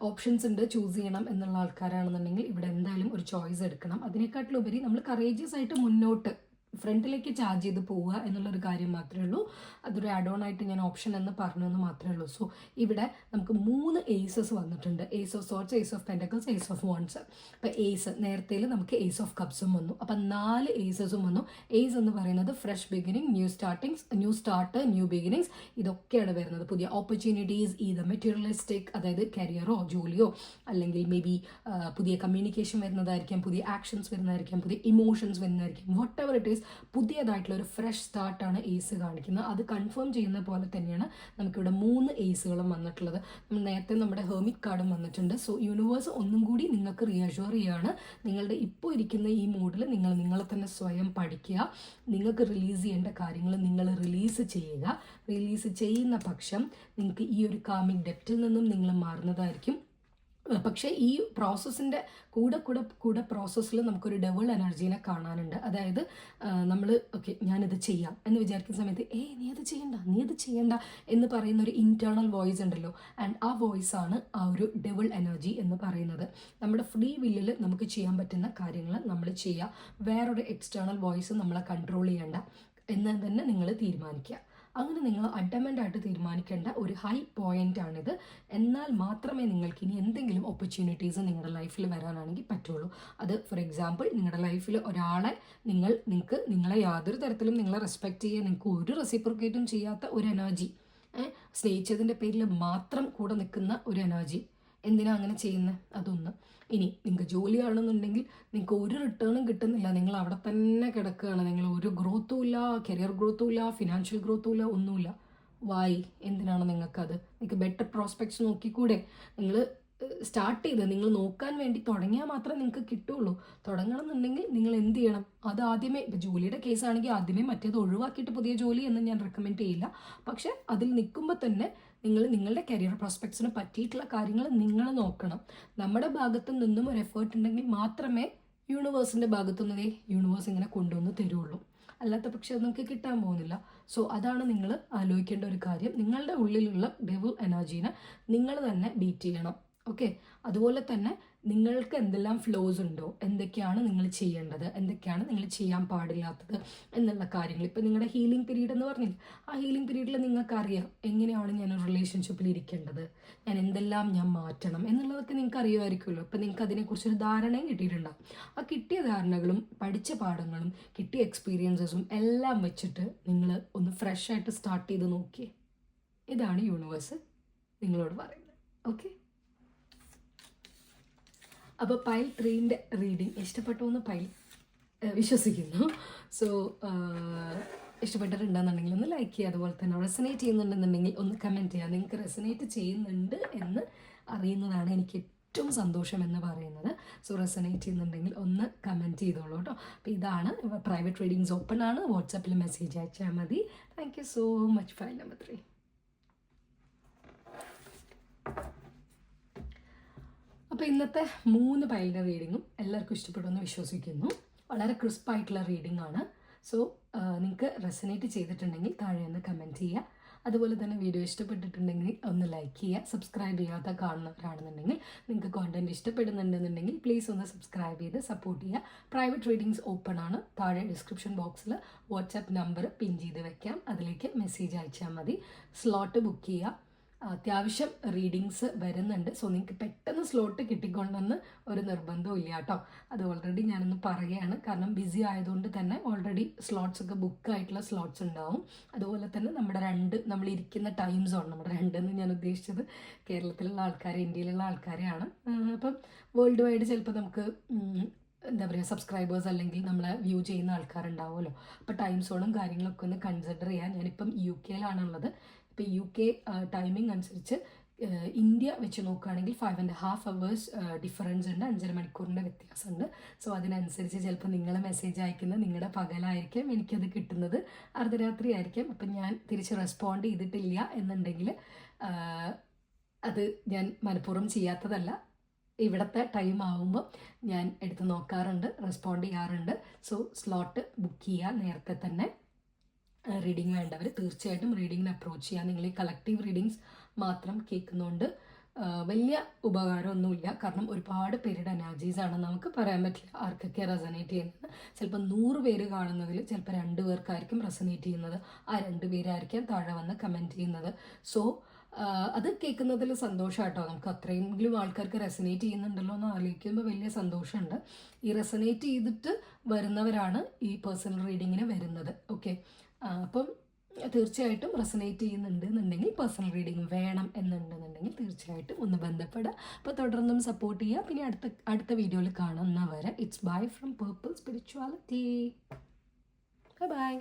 ഓപ്ഷൻസ് ഉണ്ട്. ചൂസ് ചെയ്യണം എന്നുള്ള ആൾക്കാരാണെന്നുണ്ടെങ്കിൽ ഇവിടെ എന്തായാലും ഒരു ചോയ്സ് എടുക്കണം. അതിനെക്കാട്ടിലുപരി നമ്മൾ കറേജിയസ് ആയിട്ട് മുന്നോട്ട് ഫ്രണ്ടിലേക്ക് ചാർജ് ചെയ്ത് പോവുക എന്നുള്ളൊരു കാര്യം മാത്രമേ ഉള്ളൂ. അതൊരു ആഡ് ഓൺ ആയിട്ട് ഞാൻ ഓപ്ഷൻ എന്ന് പറഞ്ഞു എന്ന് മാത്രമേ ഉള്ളൂ. സോ ഇവിടെ നമുക്ക് 3 ഏസസ് വന്നിട്ടുണ്ട്. Ace of swords, ace of pentacles, ace of wands. അപ്പോൾ ഏസ് നേരത്തെ നമുക്ക് ഏസ് ഓഫ് കപ്സും വന്നു. അപ്പം 4 ഏസസും വന്നു. ഏസ് എന്ന് പറയുന്നത് fresh beginning, new start, new beginnings, ഇതൊക്കെയാണ് വരുന്നത്. പുതിയ ഓപ്പർച്യൂണിറ്റീസ്, ഇത് മെറ്റീരിയലിസ്റ്റിക്, അതായത് കരിയറോ ജോലിയോ അല്ലെങ്കിൽ മേ ബി പുതിയ കമ്മ്യൂണിക്കേഷൻ വരുന്നതായിരിക്കാം, പുതിയ ആക്ഷൻസ് വരുന്നതായിരിക്കാം, പുതിയ ഇമോഷൻസ് വരുന്നതായിരിക്കും. വട്ട് എവർ ഇറ്റ് ഈസ്, പുതിയതായിട്ടുള്ള ഒരു ഫ്രഷ് സ്റ്റാർട്ടാണ് ഏസ് കാണിക്കുന്നത്. അത് കൺഫേം ചെയ്യുന്ന പോലെ തന്നെയാണ് നമുക്കിവിടെ 3 ഏസുകളും വന്നിട്ടുള്ളത്. നേരത്തെ നമ്മുടെ ഹെർമിറ്റ് കാർഡും വന്നിട്ടുണ്ട്. സോ യൂണിവേഴ്സ് ഒന്നും കൂടി നിങ്ങൾക്ക് റിയഷ്യൂർ ചെയ്യുകയാണ്, നിങ്ങളുടെ ഇപ്പോൾ ഇരിക്കുന്ന ഈ മൂഡിൽ നിങ്ങൾ നിങ്ങളെ തന്നെ സ്വയം പഠിക്കുക. നിങ്ങൾക്ക് റിലീസ് ചെയ്യേണ്ട കാര്യങ്ങൾ നിങ്ങൾ റിലീസ് ചെയ്യുക. റിലീസ് ചെയ്യുന്ന പക്ഷം നിങ്ങൾക്ക് ഈ ഒരു കാമിക് ഡെപ്റ്റിൽ നിന്നും നിങ്ങൾ മാറുന്നതായിരിക്കും. പക്ഷേ ഈ പ്രോസസ്സിൻ്റെ കൂടെ പ്രോസസ്സിൽ നമുക്കൊരു ഡബിൾ എനർജീനെ കാണാനുണ്ട്. അതായത് നമ്മൾ ഓക്കെ ഞാനിത് ചെയ്യാം എന്ന് വിചാരിക്കുന്ന സമയത്ത് നീ അത് ചെയ്യണ്ട എന്ന് പറയുന്ന ഒരു ഇൻറ്റേർണൽ വോയിസ് ഉണ്ടല്ലോ, ആൻഡ് ആ വോയിസാണ് ആ ഒരു ഡബിൾ എനർജി എന്ന് പറയുന്നത്. നമ്മുടെ ഫ്രീ വില്ലിൽ നമുക്ക് ചെയ്യാൻ പറ്റുന്ന കാര്യങ്ങൾ നമ്മൾ ചെയ്യുക. വേറൊരു എക്സ്റ്റേണൽ വോയിസ് നമ്മളെ കൺട്രോൾ ചെയ്യേണ്ട എന്ന് തന്നെ നിങ്ങൾ തീരുമാനിക്കുക. അങ്ങനെ നിങ്ങൾ അഡമൻ്റായിട്ട് തീരുമാനിക്കേണ്ട ഒരു ഹൈ പോയിൻ്റ് ആണിത്. എന്നാൽ മാത്രമേ നിങ്ങൾക്ക് ഇനി എന്തെങ്കിലും ഓപ്പർച്യൂണിറ്റീസ് നിങ്ങളുടെ ലൈഫിൽ വരാനാണെങ്കിൽ പറ്റുള്ളൂ. അത് ഫോർ എക്സാമ്പിൾ നിങ്ങളുടെ ലൈഫിൽ ഒരാളെ നിങ്ങളെ യാതൊരു തരത്തിലും നിങ്ങളെ റെസ്പെക്റ്റ് ചെയ്യുക, നിങ്ങൾക്ക് ഒരു റെസിപ്രോക്കേറ്റും ചെയ്യാത്ത ഒരു എനർജി, സ്നേഹിച്ചതിൻ്റെ പേരിൽ മാത്രം കൂടെ നിൽക്കുന്ന ഒരു എനർജി, എന്തിനാ അങ്ങനെ ചെയ്യുന്നത്? അതൊന്ന്. ഇനി നിങ്ങൾക്ക് ജോലിയാണെന്നുണ്ടെങ്കിൽ നിങ്ങൾക്ക് ഒരു റിട്ടേണും കിട്ടുന്നില്ല, നിങ്ങൾ അവിടെ തന്നെ കിടക്കുകയാണ്, നിങ്ങൾ ഒരു ഗ്രോത്തും ഇല്ല, കരിയർ ഗ്രോത്തും ഇല്ല, ഫിനാൻഷ്യൽ ഗ്രോത്തും ഇല്ല, ഒന്നുമില്ല. വായി എന്തിനാണ് നിങ്ങൾക്കത്? നിങ്ങൾക്ക് ബെറ്റർ പ്രോസ്പെക്ട്സ് നോക്കിക്കൂടെ? നിങ്ങൾ സ്റ്റാർട്ട് ചെയ്ത് നിങ്ങൾ നോക്കാൻ വേണ്ടി തുടങ്ങിയാൽ മാത്രമേ നിങ്ങൾക്ക് കിട്ടുള്ളൂ. തുടങ്ങണം എന്നുണ്ടെങ്കിൽ നിങ്ങൾ എന്ത് ചെയ്യണം? അത് ആദ്യമേ, ഇപ്പോൾ ജോലിയുടെ കേസാണെങ്കിൽ ആദ്യമേ മറ്റേത് ഒഴിവാക്കിയിട്ട് പുതിയ ജോലി എന്ന് ഞാൻ റെക്കമെൻഡ് ചെയ്യില്ല. പക്ഷെ അതിൽ നിൽക്കുമ്പോൾ തന്നെ നിങ്ങളുടെ കരിയർ പ്രോസ്പെക്ട്സിന് പറ്റിയിട്ടുള്ള കാര്യങ്ങൾ നിങ്ങൾ നോക്കണം. നമ്മുടെ ഭാഗത്തു നിന്നും ഒരു എഫേർട്ട് ഉണ്ടെങ്കിൽ മാത്രമേ യൂണിവേഴ്സിൻ്റെ ഭാഗത്തു നിന്നേ യൂണിവേഴ്സ് ഇങ്ങനെ കൊണ്ടുവന്ന് തരുള്ളൂ. അല്ലാത്ത പക്ഷെ അത് നമുക്ക് കിട്ടാൻ പോകുന്നില്ല. സോ അതാണ് നിങ്ങൾ ആലോചിക്കേണ്ട ഒരു കാര്യം. നിങ്ങളുടെ ഉള്ളിലുള്ള ഡെവിൾ എനർജീനെ നിങ്ങൾ തന്നെ ബീറ്റ് ചെയ്യണം. ഓക്കെ, അതുപോലെ തന്നെ നിങ്ങൾക്ക് എന്തെല്ലാം ഫ്ലോസ് ഉണ്ടോ, എന്തൊക്കെയാണ് നിങ്ങൾ ചെയ്യേണ്ടത്, എന്തൊക്കെയാണ് നിങ്ങൾ ചെയ്യാൻ പാടില്ലാത്തത് എന്നുള്ള കാര്യങ്ങൾ. ഇപ്പം നിങ്ങളുടെ ഹീലിംഗ് പീരീഡ് എന്ന് പറഞ്ഞില്ല, ആ ഹീലിംഗ് പീരീഡിൽ നിങ്ങൾക്കറിയാം എങ്ങനെയാണ് ഞാൻ ഒരു റിലേഷൻഷിപ്പിൽ ഇരിക്കേണ്ടത്, എന്തെല്ലാം ഞാൻ മാറ്റണം എന്നുള്ളതൊക്കെ നിങ്ങൾക്ക് അറിയുമായിരിക്കുമല്ലോ. അപ്പം നിങ്ങൾക്ക് അതിനെക്കുറിച്ചൊരു ധാരണയും കിട്ടിയിട്ടുണ്ടാകും. ആ കിട്ടിയ ധാരണകളും പഠിച്ച പാഠങ്ങളും കിട്ടിയ എക്സ്പീരിയൻസസും എല്ലാം വെച്ചിട്ട് നിങ്ങൾ ഒന്ന് ഫ്രഷ് ആയിട്ട് സ്റ്റാർട്ട് ചെയ്ത് നോക്കിയേ. ഇതാണ് യൂണിവേഴ്സ് നിങ്ങളോട് പറയുന്നത്. ഓക്കെ, അപ്പോൾ പൈൽ 3ൻ്റെ റീഡിങ് ഇഷ്ടപ്പെട്ടു എന്ന് വിശ്വസിക്കുന്നു. സോ ഇഷ്ടപ്പെട്ടിട്ടുണ്ടെന്നുണ്ടെങ്കിൽ ഒന്ന് ലൈക്ക് ചെയ്യുക. അതുപോലെ തന്നെ റെസനേറ്റ് ചെയ്യുന്നുണ്ടെന്നുണ്ടെങ്കിൽ ഒന്ന് കമൻറ്റ് ചെയ്യുക. നിങ്ങൾക്ക് റെസനേറ്റ് ചെയ്യുന്നുണ്ട് എന്ന് അറിയുന്നതാണ് എനിക്ക് ഏറ്റവും സന്തോഷം എന്ന് പറയുന്നത്. സോ റെസനേറ്റ് ചെയ്യുന്നുണ്ടെങ്കിൽ ഒന്ന് കമൻറ്റ് ചെയ്തോളൂ കേട്ടോ. അപ്പോൾ ഇതാണ് പ്രൈവറ്റ് റീഡിങ്സ് ഓപ്പൺ ആണ്. വാട്സാപ്പിൽ മെസ്സേജ് അയച്ചാൽ മതി. Thank you so much. File number 3. അപ്പോൾ ഇന്നത്തെ 3 പൈലിൻ്റെ റീഡിങ്ങും എല്ലാവർക്കും ഇഷ്ടപ്പെടുമെന്ന് വിശ്വസിക്കുന്നു. വളരെ ക്രിസ്പായിട്ടുള്ള റീഡിംഗ് ആണ്. സോ നിങ്ങൾക്ക് റെസനേറ്റ് ചെയ്തിട്ടുണ്ടെങ്കിൽ താഴെ ഒന്ന് കമൻറ്റ് ചെയ്യുക. അതുപോലെ തന്നെ വീഡിയോ ഇഷ്ടപ്പെട്ടിട്ടുണ്ടെങ്കിൽ ഒന്ന് ലൈക്ക് ചെയ്യുക. സബ്സ്ക്രൈബ് ചെയ്യാത്ത കാണുന്നവരാണെന്നുണ്ടെങ്കിൽ നിങ്ങൾക്ക് കോണ്ടൻറ്റ് ഇഷ്ടപ്പെടുന്നുണ്ടെന്നുണ്ടെങ്കിൽ പ്ലീസ് ഒന്ന് സബ്സ്ക്രൈബ് ചെയ്ത് സപ്പോർട്ട് ചെയ്യുക. പ്രൈവറ്റ് റീഡിങ്സ് ഓപ്പൺ ആണ്. താഴെ ഡിസ്ക്രിപ്ഷൻ ബോക്സിൽ വാട്സാപ്പ് നമ്പർ പിൻ ചെയ്ത് വെക്കാം. അതിലേക്ക് മെസ്സേജ് അയച്ചാൽ മതി. സ്ലോട്ട് ബുക്ക് ചെയ്യുക. അത്യാവശ്യം റീഡിങ്സ് വരുന്നുണ്ട്. സോ നിങ്ങൾക്ക് പെട്ടെന്ന് സ്ലോട്ട് കിട്ടിക്കൊണ്ടെന്ന് ഒരു നിർബന്ധവും ഇല്ല കേട്ടോ. അത് ഓൾറെഡി ഞാനൊന്ന് പറയുകയാണ്. കാരണം ബിസി ആയതുകൊണ്ട് തന്നെ ഓൾറെഡി സ്ലോട്ട്സ് ഒക്കെ ബുക്ക് ആയിട്ടുള്ള സ്ലോട്ട്സ് ഉണ്ടാവും. അതുപോലെ തന്നെ നമ്മളിരിക്കുന്ന ടൈം സോൺ, നമ്മുടെ 2 എന്ന് ഞാൻ ഉദ്ദേശിച്ചത് കേരളത്തിലുള്ള ആൾക്കാരെ, ഇന്ത്യയിലുള്ള ആൾക്കാരെയാണ്. അപ്പം വേൾഡ് വൈഡ് ചിലപ്പോൾ നമുക്ക് എന്താ പറയുക സബ്സ്ക്രൈബേഴ്സ് അല്ലെങ്കിൽ നമ്മളെ വ്യൂ ചെയ്യുന്ന ആൾക്കാരുണ്ടാവുമല്ലോ. അപ്പോൾ ടൈം സോണും കാര്യങ്ങളൊക്കെ ഒന്ന് കൺസിഡർ ചെയ്യാൻ. ഞാനിപ്പം UK-ലാണുള്ളത്. ഇപ്പോൾ UK ടൈമിംഗ് അനുസരിച്ച് ഇന്ത്യ വെച്ച് നോക്കുകയാണെങ്കിൽ 5.5 hours ഡിഫറൻസ് ഉണ്ട്, 5.5 മണിക്കൂറിൻ്റെ വ്യത്യാസമുണ്ട്. സോ അതിനനുസരിച്ച് ചിലപ്പോൾ നിങ്ങൾ മെസ്സേജ് അയക്കുന്നത് നിങ്ങളുടെ പകലായിരിക്കും, എനിക്കത് കിട്ടുന്നത് അർദ്ധരാത്രി ആയിരിക്കും. അപ്പം ഞാൻ തിരിച്ച് റെസ്പോണ്ട് ചെയ്തിട്ടില്ല എന്നുണ്ടെങ്കിൽ അത് ഞാൻ മനഃപൂർവ്വം ചെയ്യാത്തതല്ല. ഇവിടുത്തെ ടൈം ആകുമ്പോൾ ഞാൻ എടുത്ത് നോക്കാറുണ്ട്, റെസ്പോണ്ട് ചെയ്യാറുണ്ട്. സോ സ്ലോട്ട് ബുക്ക് ചെയ്യുക നേരത്തെ തന്നെ. റീഡിങ് വേണ്ടവർ തീർച്ചയായിട്ടും റീഡിങ്ങിന് അപ്രോച്ച് ചെയ്യുക. നിങ്ങൾ ഈ കളക്റ്റീവ് റീഡിങ്സ് മാത്രം കേൾക്കുന്നതുകൊണ്ട് വലിയ ഉപകാരമൊന്നുമില്ല. കാരണം ഒരുപാട് പേരുടെ എനർജീസാണ്, നമുക്ക് പറയാൻ പറ്റില്ല ആർക്കൊക്കെ റെസനേറ്റ് ചെയ്യുന്നത്. ചിലപ്പോൾ 100 പേര് കാണുന്നതിൽ ചിലപ്പോൾ 2 പേർക്കായിരിക്കും റെസനേറ്റ് ചെയ്യുന്നത്. ആ 2 പേരായിരിക്കും താഴെ വന്ന് കമൻറ്റ് ചെയ്യുന്നത്. സോ അത് കേൾക്കുന്നതിൽ സന്തോഷമാട്ടോ. നമുക്ക് അത്രയെങ്കിലും ആൾക്കാർക്ക് റെസനേറ്റ് ചെയ്യുന്നുണ്ടല്ലോ എന്ന് ആലോചിക്കുമ്പോൾ വലിയ സന്തോഷമുണ്ട്. ഈ റെസനേറ്റ് ചെയ്തിട്ട് വരുന്നവരാണ് ഈ പേഴ്സണൽ റീഡിങ്ങിന് വരുന്നത്. ഓക്കെ, അപ്പം തീർച്ചയായിട്ടും റെസനേറ്റ് ചെയ്യുന്നുണ്ട് എന്നുണ്ടെങ്കിൽ പേഴ്സണൽ റീഡിങ് വേണം എന്നുണ്ടെന്നുണ്ടെങ്കിൽ തീർച്ചയായിട്ടും ഒന്ന് ബന്ധപ്പെടുക. അപ്പോൾ തുടർന്നും സപ്പോർട്ട് ചെയ്യുക. പിന്നെ അടുത്ത വീഡിയോയിൽ കാണുന്നവരെ it's bye from purple spirituality. Bye bye.